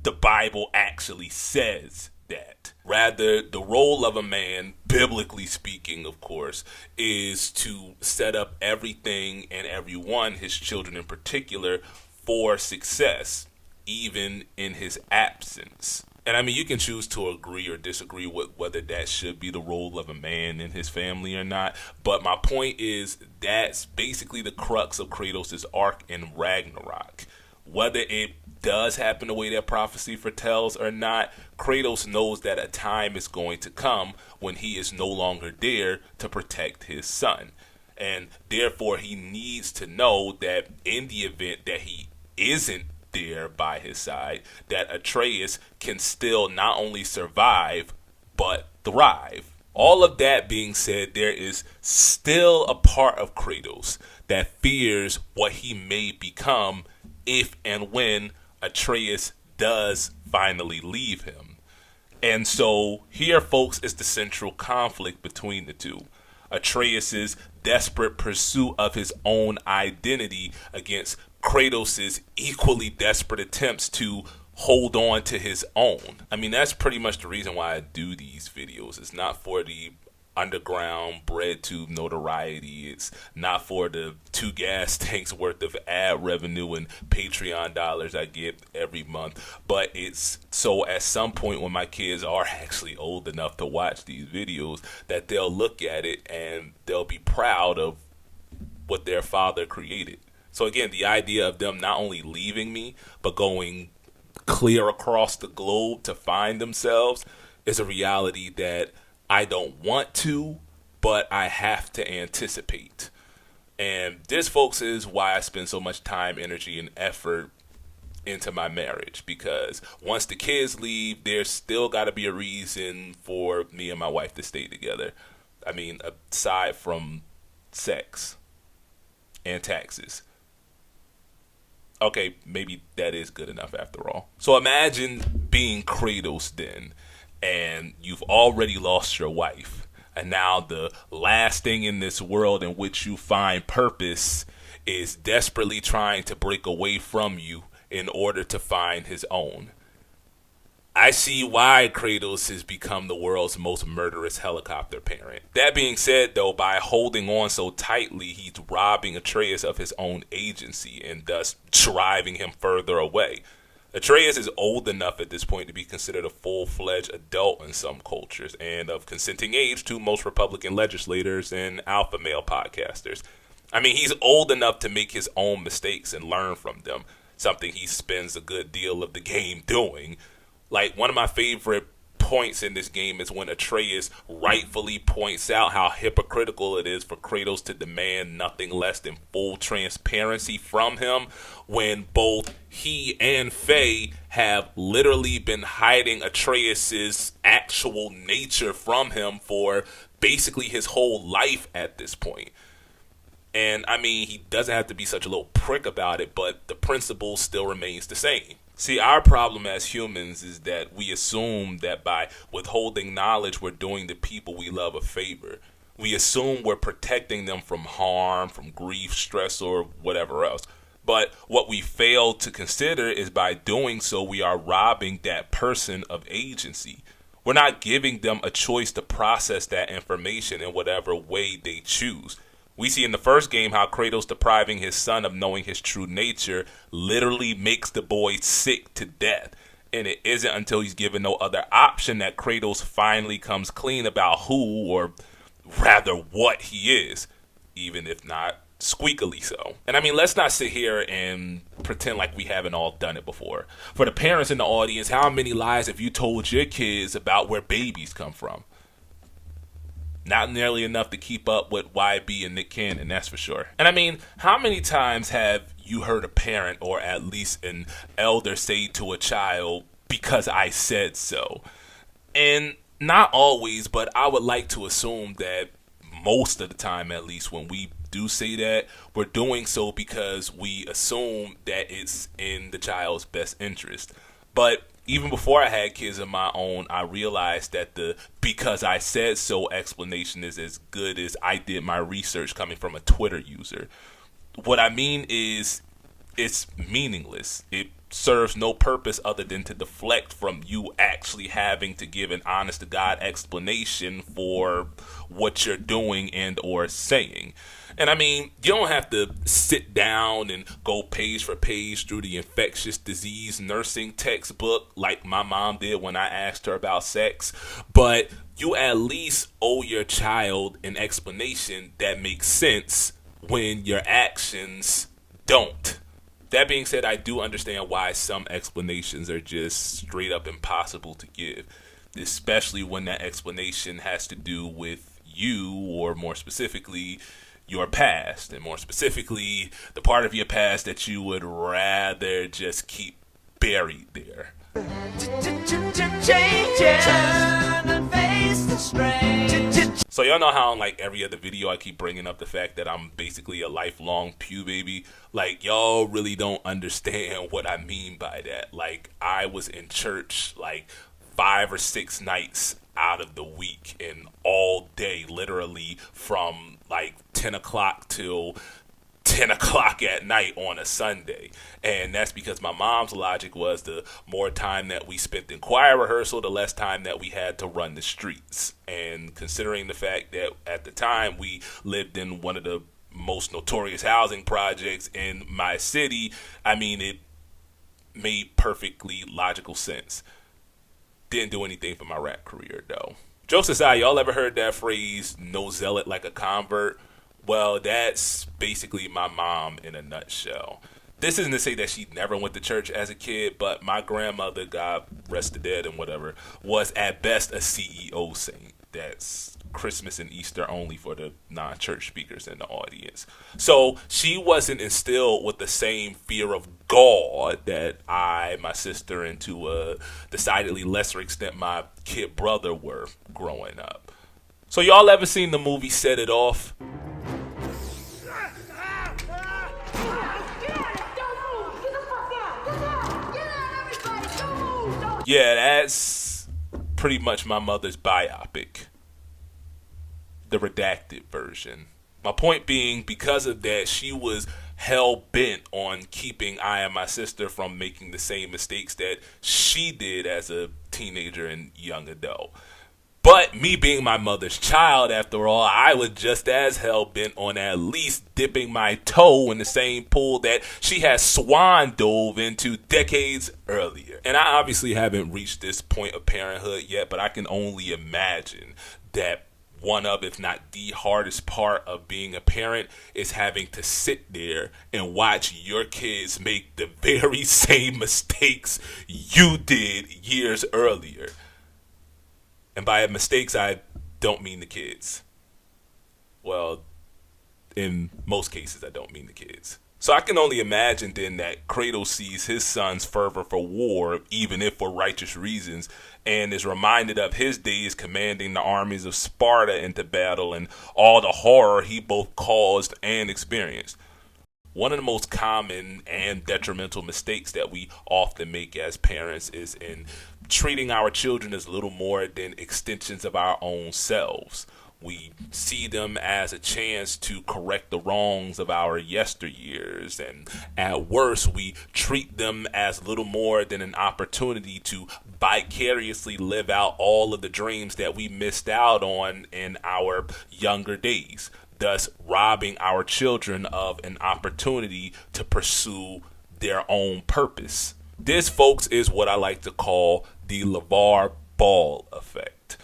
the Bible actually says that. Rather, the role of a man, biblically speaking, of course, is to set up everything and everyone, his children in particular, for success, even in his absence. And I mean, you can choose to agree or disagree with whether that should be the role of a man in his family or not. But my point is, that's basically the crux of Kratos' arc in Ragnarok. Whether it does happen the way that prophecy foretells or not, Kratos knows that a time is going to come when he is no longer there to protect his son. And therefore, he needs to know that in the event that he isn't there by his side, that Atreus can still not only survive, but thrive. All of that being said, there is still a part of Kratos that fears what he may become if and when Atreus does finally leave him. And so here, folks, is the central conflict between the two. Atreus' desperate pursuit of his own identity against Kratos' equally desperate attempts to hold on to his own. I mean, that's pretty much the reason why I do these videos. It's not for the underground bread tube notoriety. It's not for the 2 gas tanks worth of ad revenue and Patreon dollars I get every month. But it's so at some point when my kids are actually old enough to watch these videos, that they'll look at it and they'll be proud of what their father created. So again, the idea of them not only leaving me, but going clear across the globe to find themselves is a reality that I don't want to, but I have to anticipate. And this, folks, is why I spend so much time, energy, and effort into my marriage. Because once the kids leave, there's still got to be a reason for me and my wife to stay together. I mean, aside from sex and taxes. Okay, maybe that is good enough after all. So imagine being Kratos then, and you've already lost your wife, and now the last thing in this world in which you find purpose is desperately trying to break away from you in order to find his own. I see why Kratos has become the world's most murderous helicopter parent. That being said, though, by holding on so tightly, he's robbing Atreus of his own agency and thus driving him further away. Atreus is old enough at this point to be considered a full-fledged adult in some cultures and of consenting age to most Republican legislators and alpha male podcasters. I mean, he's old enough to make his own mistakes and learn from them, something he spends a good deal of the game doing. Like, one of my favorite points in this game is when Atreus rightfully points out how hypocritical it is for Kratos to demand nothing less than full transparency from him when both he and Faye have literally been hiding Atreus's actual nature from him for basically his whole life at this point. And I mean, he doesn't have to be such a little prick about it, but the principle still remains the same. See, our problem as humans is that we assume that by withholding knowledge, we're doing the people we love a favor. We assume we're protecting them from harm, from grief, stress, or whatever else. But what we fail to consider is by doing so, we are robbing that person of agency. We're not giving them a choice to process that information in whatever way they choose. We see in the first game how Kratos depriving his son of knowing his true nature literally makes the boy sick to death. And it isn't until he's given no other option that Kratos finally comes clean about who, or rather what he is, even if not squeakily so. And I mean, let's not sit here and pretend like we haven't all done it before. For the parents in the audience, how many lies have you told your kids about where babies come from? Not nearly enough to keep up with YB and Nick Cannon, that's for sure. And I mean, how many times have you heard a parent or at least an elder say to a child, because I said so? And not always, but I would like to assume that most of the time, at least when we do say that, we're doing so because we assume that it's in the child's best interest. But even before I had kids of my own, I realized that the because I said so explanation is as good as I did my research coming from a Twitter user. What I mean is, it's meaningless. It serves no purpose other than to deflect from you actually having to give an honest to God explanation for what you're doing and or saying. And I mean, you don't have to sit down and go page for page through the infectious disease nursing textbook like my mom did when I asked her about sex, but you at least owe your child an explanation that makes sense when your actions don't. That being said, I do understand why some explanations are just straight up impossible to give, especially when that explanation has to do with you, or more specifically, your past, and more specifically, the part of your past that you would rather just keep buried there. So y'all know how in like every other video I keep bringing up the fact that I'm basically a lifelong pew baby? Like, y'all really don't understand what I mean by that. Like, I was in church like 5 or 6 nights out of the week and all day, literally from like 10 o'clock till 10 o'clock at night on a Sunday. And that's because my mom's logic was the more time that we spent in choir rehearsal, the less time that we had to run the streets. And considering the fact that at the time we lived in one of the most notorious housing projects in my city, I mean, it made perfectly logical sense. Didn't do anything for my rap career, though. Jokes aside, y'all ever heard that phrase, no zealot like a convert? Well, that's basically my mom in a nutshell. This isn't to say that she never went to church as a kid, but my grandmother, God rest the dead and whatever, was at best a CEO saint. That's Christmas and Easter only for the non-church speakers in the audience. So she wasn't instilled with the same fear of God that I, my sister, and to a decidedly lesser extent my kid brother were growing up. So y'all ever seen the movie Set It Off? Yeah, that's pretty much my mother's biopic. The redacted version. My point being, because of that, she was hell-bent on keeping I and my sister from making the same mistakes that she did as a teenager and young adult. But me being my mother's child, after all, I was just as hell-bent on at least dipping my toe in the same pool that she had swan dove into decades earlier. And I obviously haven't reached this point of parenthood yet, but I can only imagine that one of, if not the hardest part of being a parent is having to sit there and watch your kids make the very same mistakes you did years earlier. And by mistakes, I don't mean the kids. Well, in most cases, I don't mean the kids. So I can only imagine then that Kratos sees his son's fervor for war, even if for righteous reasons, and is reminded of his days commanding the armies of Sparta into battle and all the horror he both caused and experienced. One of the most common and detrimental mistakes that we often make as parents is in treating our children as little more than extensions of our own selves. We see them as a chance to correct the wrongs of our yesteryears, and at worst, we treat them as little more than an opportunity to vicariously live out all of the dreams that we missed out on in our younger days, thus robbing our children of an opportunity to pursue their own purpose. This, folks, is what I like to call the LeVar Ball effect.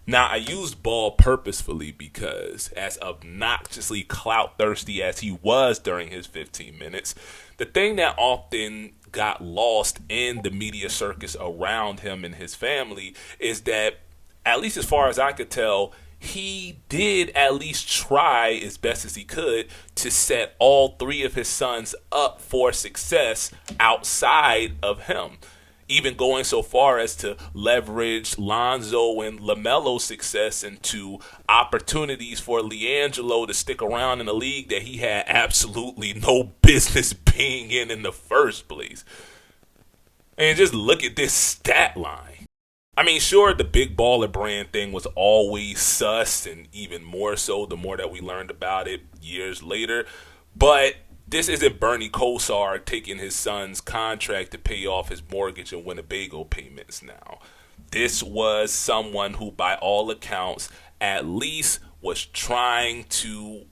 Now, I used Ball purposefully because, as obnoxiously clout-thirsty as he was during his 15 minutes, the thing that often got lost in the media circus around him and his family is that, at least as far as I could tell, he did at least try as best as he could to set all three of his sons up for success outside of him. Even going so far as to leverage Lonzo and LaMelo's success into opportunities for LiAngelo to stick around in a league that he had absolutely no business being in the first place. And just look at this stat line. I mean, sure, the big baller brand thing was always sus, and even more so the more that we learned about it years later. But this isn't Bernie Kosar taking his son's contract to pay off his mortgage and Winnebago payments now. This was someone who, by all accounts, at least was trying to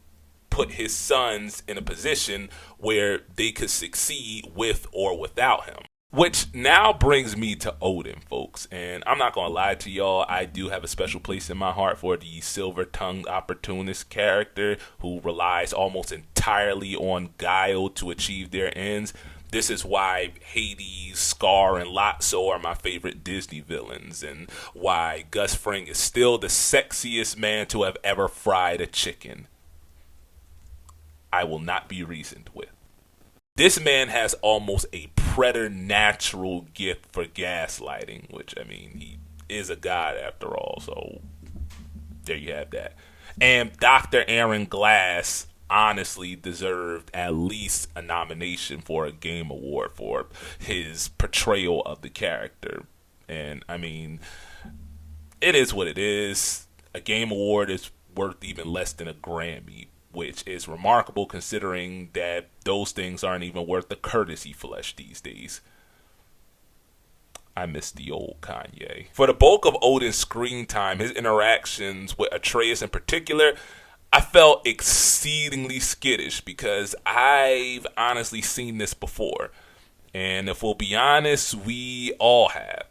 put his sons in a position where they could succeed with or without him. Which now brings me to Odin, folks. And I'm not going to lie to y'all, I do have a special place in my heart for the silver-tongued opportunist character who relies almost entirely on guile to achieve their ends. This is why Hades, Scar, and Lotso are my favorite Disney villains, and why Gus Fring is still the sexiest man to have ever fried a chicken. I will not be reasoned with. This man has almost a preternatural gift for gaslighting, which, I mean, he is a god after all, so there you have that. And Dr. Aaron Glass honestly deserved at least a nomination for a Game Award for his portrayal of the character. And, I mean, it is what it is. A Game Award is worth even less than a Grammy, which is remarkable considering that those things aren't even worth the courtesy flesh these days. I miss the old Kanye. For the bulk of Odin's screen time, his interactions with Atreus in particular, I felt exceedingly skittish because I've honestly seen this before. And if we'll be honest, we all have.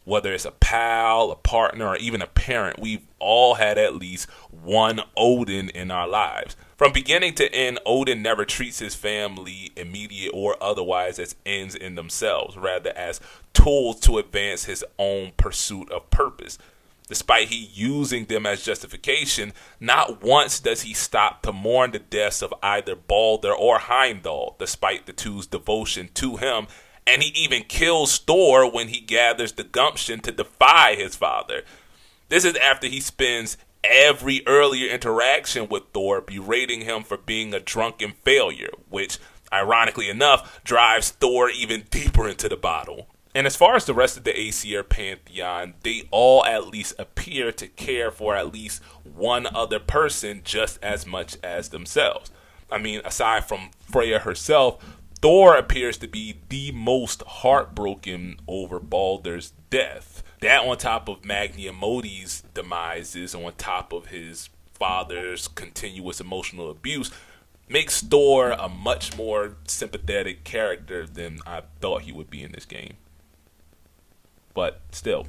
Whether it's a pal, a partner, or even a parent, we've all had at least one Odin in our lives. From beginning to end, Odin never treats his family, immediate or otherwise, as ends in themselves, rather as tools to advance his own pursuit of purpose. Despite he using them as justification, not once does he stop to mourn the deaths of either Balder or Heimdall, despite the two's devotion to him. And he even kills Thor when he gathers the gumption to defy his father. This is after he spends every earlier interaction with Thor berating him for being a drunken failure, which, ironically enough, drives Thor even deeper into the bottle. And as far as the rest of the Aesir pantheon, they all at least appear to care for at least one other person just as much as themselves. I mean, aside from Freya herself, Thor appears to be the most heartbroken over Baldur's death. That on top of Magni and Modi's demises, on top of his father's continuous emotional abuse, makes Thor a much more sympathetic character than I thought he would be in this game. But still,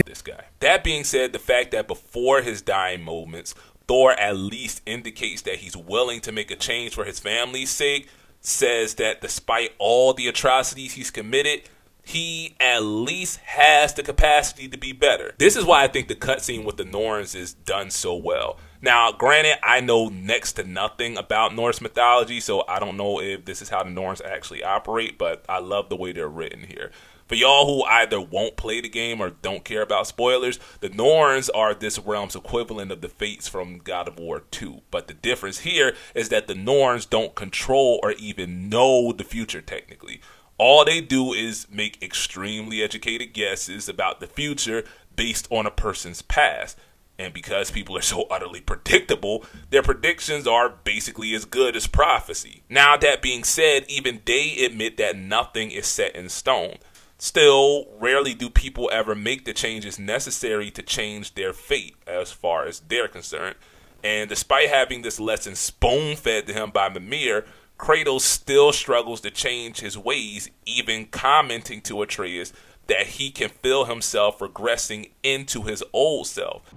this guy. That being said, the fact that before his dying moments, Thor at least indicates that he's willing to make a change for his family's sake, says that despite all the atrocities he's committed, he at least has the capacity to be better. This is why I think the cutscene with the Norns is done so well. Now, granted, I know next to nothing about Norse mythology, so I don't know if this is how the Norns actually operate, but I love the way they're written here. For y'all who either won't play the game or don't care about spoilers, the Norns are this realm's equivalent of the Fates from God of War 2. But the difference here is that the Norns don't control or even know the future technically. All they do is make extremely educated guesses about the future based on a person's past. And because people are so utterly predictable, their predictions are basically as good as prophecy. Now, that being said, even they admit that nothing is set in stone. Still, rarely do people ever make the changes necessary to change their fate as far as they're concerned. And despite having this lesson spoon-fed to him by Mimir, Kratos still struggles to change his ways, even commenting to Atreus that he can feel himself regressing into his old self.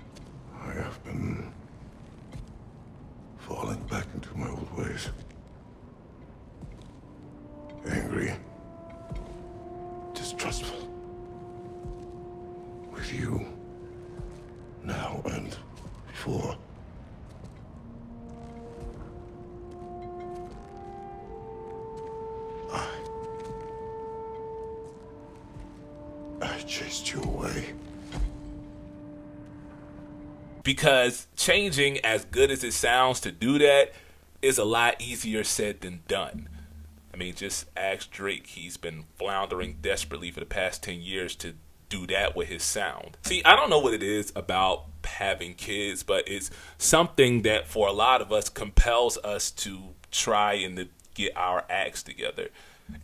I have been falling back into my old ways. Angry. Distrustful. With you. Now and before. I chased you away. Because changing, as good as it sounds to do that, is a lot easier said than done. I mean, just ask Drake. He's been floundering desperately for the past 10 years to do that with his sound. See, I don't know what it is about having kids, but it's something that for a lot of us compels us to try and to get our acts together.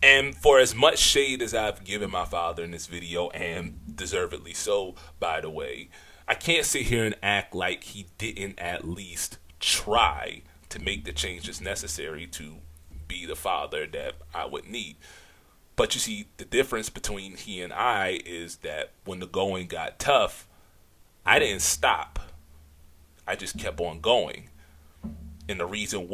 And for as much shade as I've given my father in this video, and deservedly so, by the way, I can't sit here and act like he didn't at least try to make the changes necessary to be the father that I would need. But you see, the difference between he and I is that when the going got tough, I didn't stop. I just kept on going. And the reason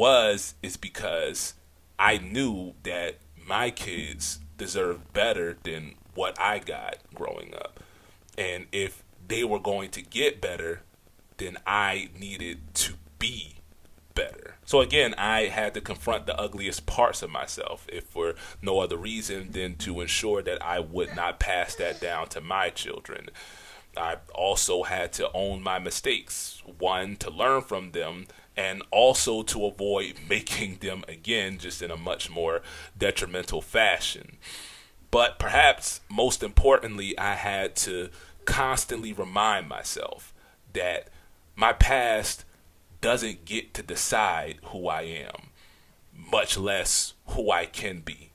is because I knew that my kids deserved better than what I got growing up. And if they were going to get better, then I needed to be better. So again, I had to confront the ugliest parts of myself, if for no other reason than to ensure that I would not pass that down to my children. I also had to own my mistakes, one, to learn from them, and also to avoid making them again, just in a much more detrimental fashion. But perhaps most importantly, I had to constantly remind myself that my past doesn't get to decide who I am, much less who I can be.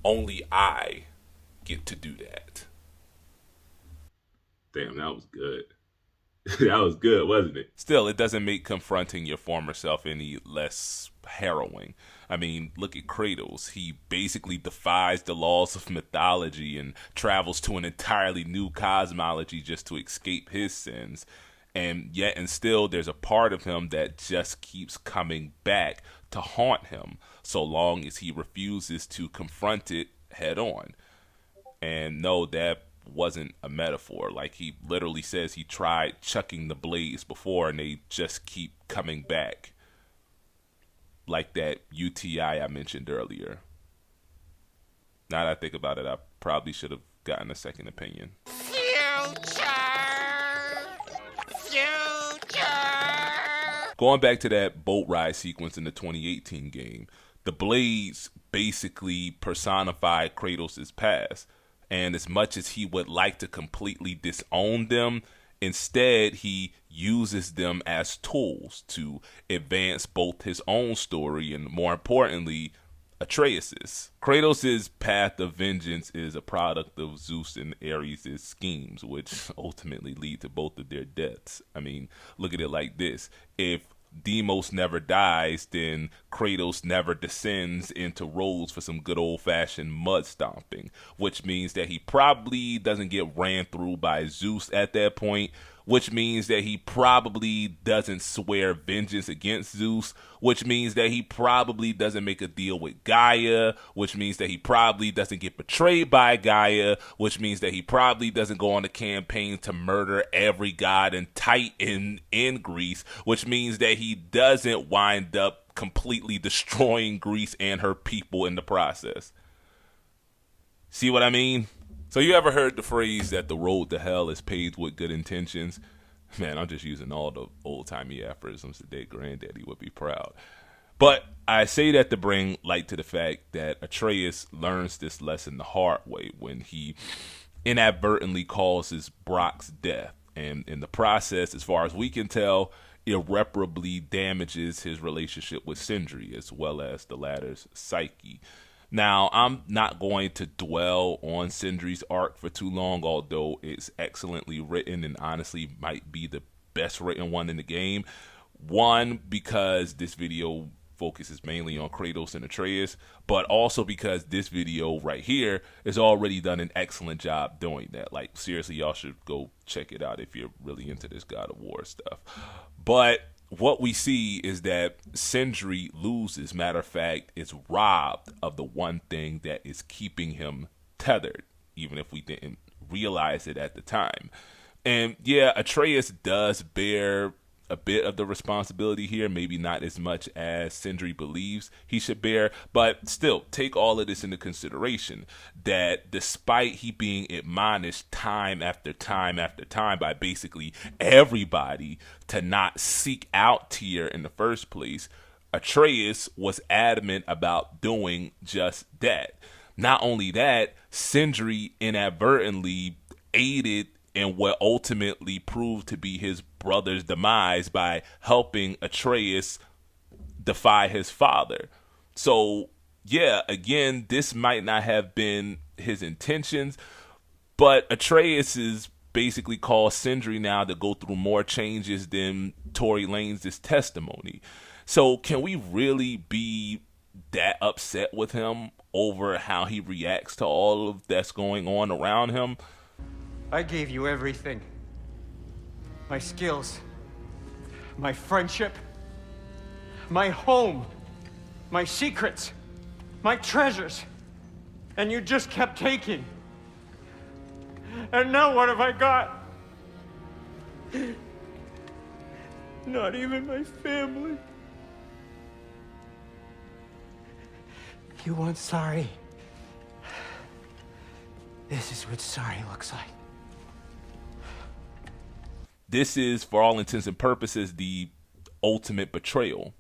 Only I get to do that. Damn, that was good. That was good, wasn't it? Still, it doesn't make confronting your former self any less harrowing. I mean, look at Kratos. He basically defies the laws of mythology and travels to an entirely new cosmology just to escape his sins. And yet and still, there's a part of him that just keeps coming back to haunt him so long as he refuses to confront it head on. And no, that wasn't a metaphor. Like, he literally says he tried chucking the blades before and they just keep coming back. Like that UTI I mentioned earlier. Now that I think about it, I probably should have gotten a second opinion. Going back to that boat ride sequence in the 2018 game, the blades basically personify Kratos' past. And as much as he would like to completely disown them, instead he uses them as tools to advance both his own story and, more importantly, Atreus's. Kratos' path of vengeance is a product of Zeus and Ares' schemes, which ultimately lead to both of their deaths. I mean, look at it like this. If Deimos never dies, then Kratos never descends into Rhodes for some good old-fashioned mud stomping, which means that he probably doesn't get ran through by Zeus at that point, which means that he probably doesn't swear vengeance against Zeus, which means that he probably doesn't make a deal with Gaia, which means that he probably doesn't get betrayed by Gaia, which means that he probably doesn't go on a campaign to murder every god and titan in Greece, which means that he doesn't wind up completely destroying Greece and her people in the process. See what I mean? So you ever heard the phrase that the road to hell is paved with good intentions? Man, I'm just using all the old-timey aphorisms today. Granddaddy would be proud. But I say that to bring light to the fact that Atreus learns this lesson the hard way when he inadvertently causes Brock's death. And in the process, as far as we can tell, irreparably damages his relationship with Sindri as well as the latter's psyche. Now, I'm not going to dwell on Sindri's arc for too long, although it's excellently written and honestly might be the best written one in the game. One, because this video focuses mainly on Kratos and Atreus, but also because this video right here has already done an excellent job doing that. Like, seriously, y'all should go check it out if you're really into this God of War stuff. But what we see is that Sindri loses, matter of fact, is robbed of the one thing that is keeping him tethered, even if we didn't realize it at the time. And yeah, Atreus does bear a bit of the responsibility here, maybe not as much as Sindri believes he should bear, but still, take all of this into consideration, that despite he being admonished time after time after time by basically everybody to not seek out Tyr in the first place, Atreus was adamant about doing just that. Not only that, Sindri inadvertently aided in what ultimately proved to be his brother's demise by helping Atreus defy his father. So, yeah, again, this might not have been his intentions, but Atreus is basically caused Sindri now to go through more changes than Tory Lanez' testimony. So, can we really be that upset with him over how he reacts to all of that's going on around him? I gave you everything. My skills, my friendship, my home, my secrets, my treasures. And you just kept taking. And now what have I got? Not even my family. You want sorry? This is what sorry looks like. This is, for all intents and purposes, the ultimate betrayal,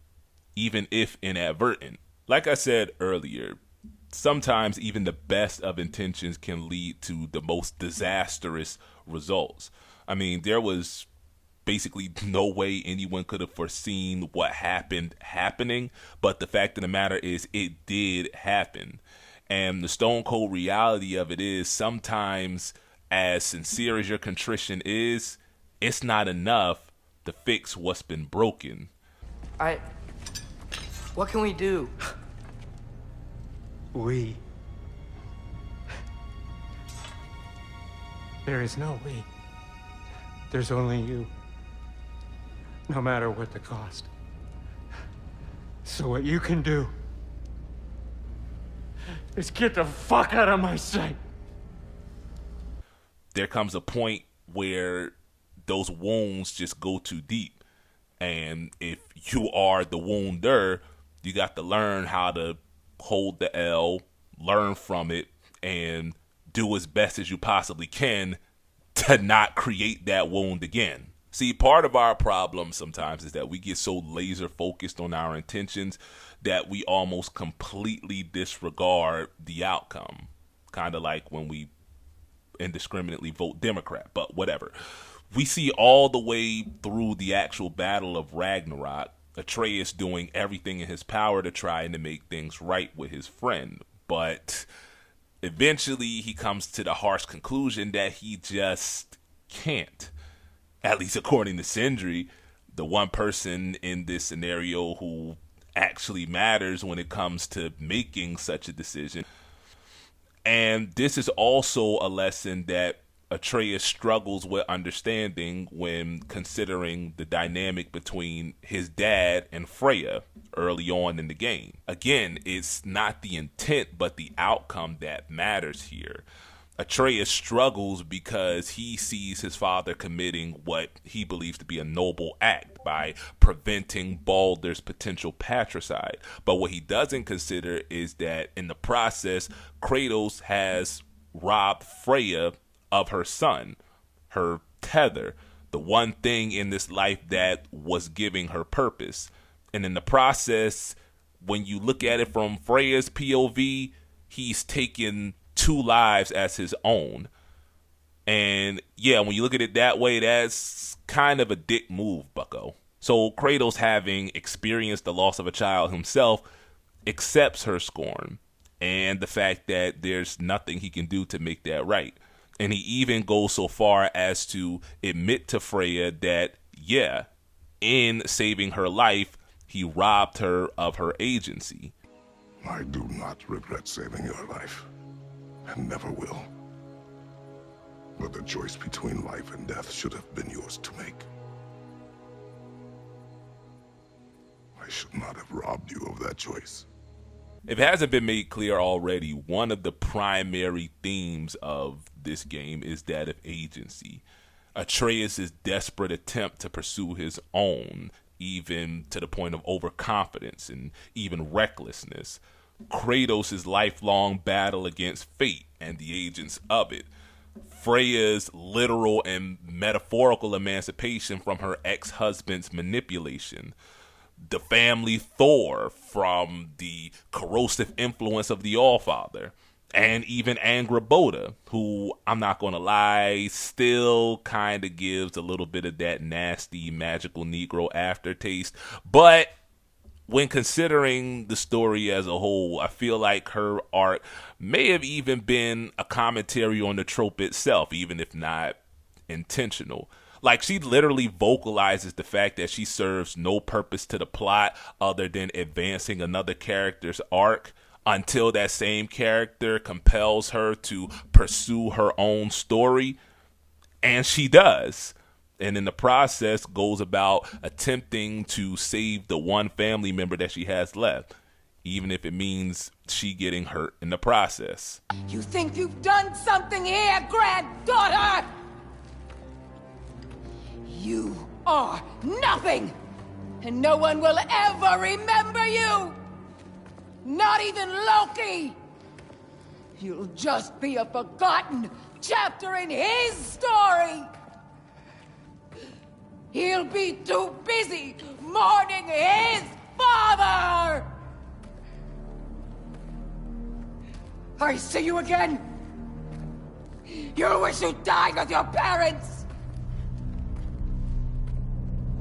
even if inadvertent. Like I said earlier, sometimes even the best of intentions can lead to the most disastrous results. I mean, there was basically no way anyone could have foreseen what happened happening, but the fact of the matter is it did happen. And the stone cold reality of it is sometimes, as sincere as your contrition is, it's not enough to fix what's been broken. What can we do? We. There is no we. There's only you. No matter what the cost. So what you can do is get the fuck out of my sight. There comes a point where those wounds just go too deep. And if you are the wounder, you got to learn how to hold the L, learn from it, and do as best as you possibly can to not create that wound again. See, part of our problem sometimes is that we get so laser focused on our intentions that we almost completely disregard the outcome. Kind of like when we indiscriminately vote Democrat, but whatever. We see all the way through the actual battle of Ragnarok Atreus doing everything in his power to try and to make things right with his friend. But eventually he comes to the harsh conclusion that he just can't. At least according to Sindri, the one person in this scenario who actually matters when it comes to making such a decision. And this is also a lesson that Atreus struggles with understanding when considering the dynamic between his dad and Freya early on in the game. Again, it's not the intent but the outcome that matters here. Atreus struggles because he sees his father committing what he believes to be a noble act by preventing Baldur's potential patricide. But what he doesn't consider is that in the process, Kratos has robbed Freya of her son, her tether, the one thing in this life that was giving her purpose. And in the process, when you look at it from Freya's POV, he's taken 2 lives as his own. And yeah, when you look at it that way, that's kind of a dick move, bucko. So Kratos, having experienced the loss of a child himself, accepts her scorn and the fact that there's nothing he can do to make that right. And he even goes so far as to admit to Freya that, yeah, in saving her life, he robbed her of her agency. I do not regret saving your life, and never will. But the choice between life and death should have been yours to make. I should not have robbed you of that choice. If it hasn't been made clear already, one of the primary themes of this game is that of agency. Atreus' desperate attempt to pursue his own, even to the point of overconfidence and even recklessness. Kratos' lifelong battle against fate and the agents of it. Freya's literal and metaphorical emancipation from her ex-husband's manipulation. The family Thor from the corrosive influence of the Allfather. And even Angrboda, who, I'm not going to lie, still kind of gives a little bit of that nasty magical Negro aftertaste. But when considering the story as a whole, I feel like her arc may have even been a commentary on the trope itself, even if not intentional. Like, she literally vocalizes the fact that she serves no purpose to the plot other than advancing another character's arc until that same character compels her to pursue her own story. And she does. And in the process goes about attempting to save the one family member that she has left, even if it means she getting hurt in the process. You think you've done something here, granddaughter? You are nothing, and no one will ever remember you. Not even Loki. You'll just be a forgotten chapter in his story. He'll be too busy mourning his father. I see you again. You wish you died with your parents.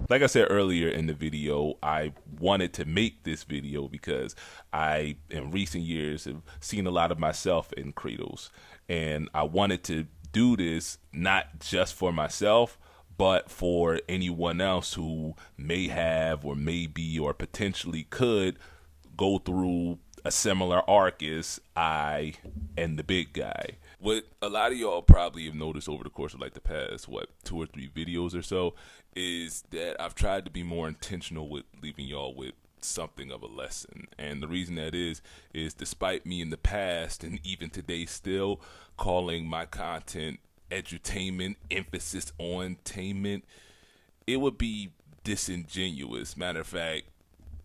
Like I said earlier in the video, I wanted to make this video because I, in recent years, have seen a lot of myself in Kratos. And I wanted to do this not just for myself, but for anyone else who may have or may be or potentially could go through a similar arc as I and the big guy. What a lot of y'all probably have noticed over the course of like the past, 2 or 3 videos or so, is that I've tried to be more intentional with leaving y'all with something of a lesson. And the reason that is despite me in the past and even today still calling my content edutainment, emphasis on tainment, it would be disingenuous, matter of fact,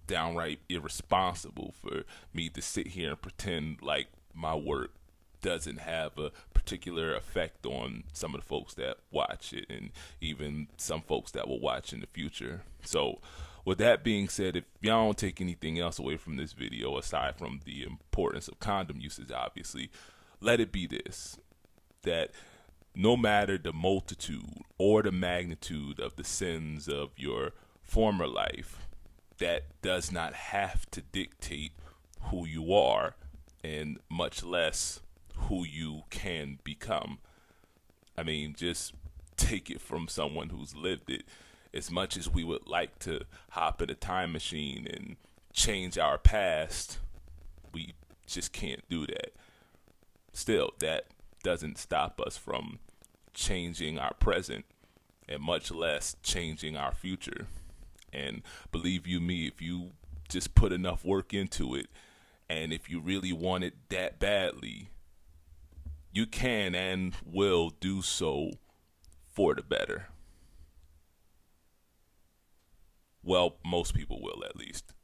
downright irresponsible for me to sit here and pretend like my work doesn't have a particular effect on some of the folks that watch it and even some folks that will watch in the future. So with that being said, if y'all don't take anything else away from this video aside from the importance of condom usage, obviously, let it be this: that no matter the multitude or the magnitude of the sins of your former life, that does not have to dictate who you are, and much less who you can become. I mean, just take it from someone who's lived it. As much as we would like to hop in a time machine and change our past, we just can't do that. Still, that doesn't stop us from changing our present, and much less changing our future. And believe you me, if you just put enough work into it, and if you really want it that badly, you can and will do so for the better. Well, most people will, at least.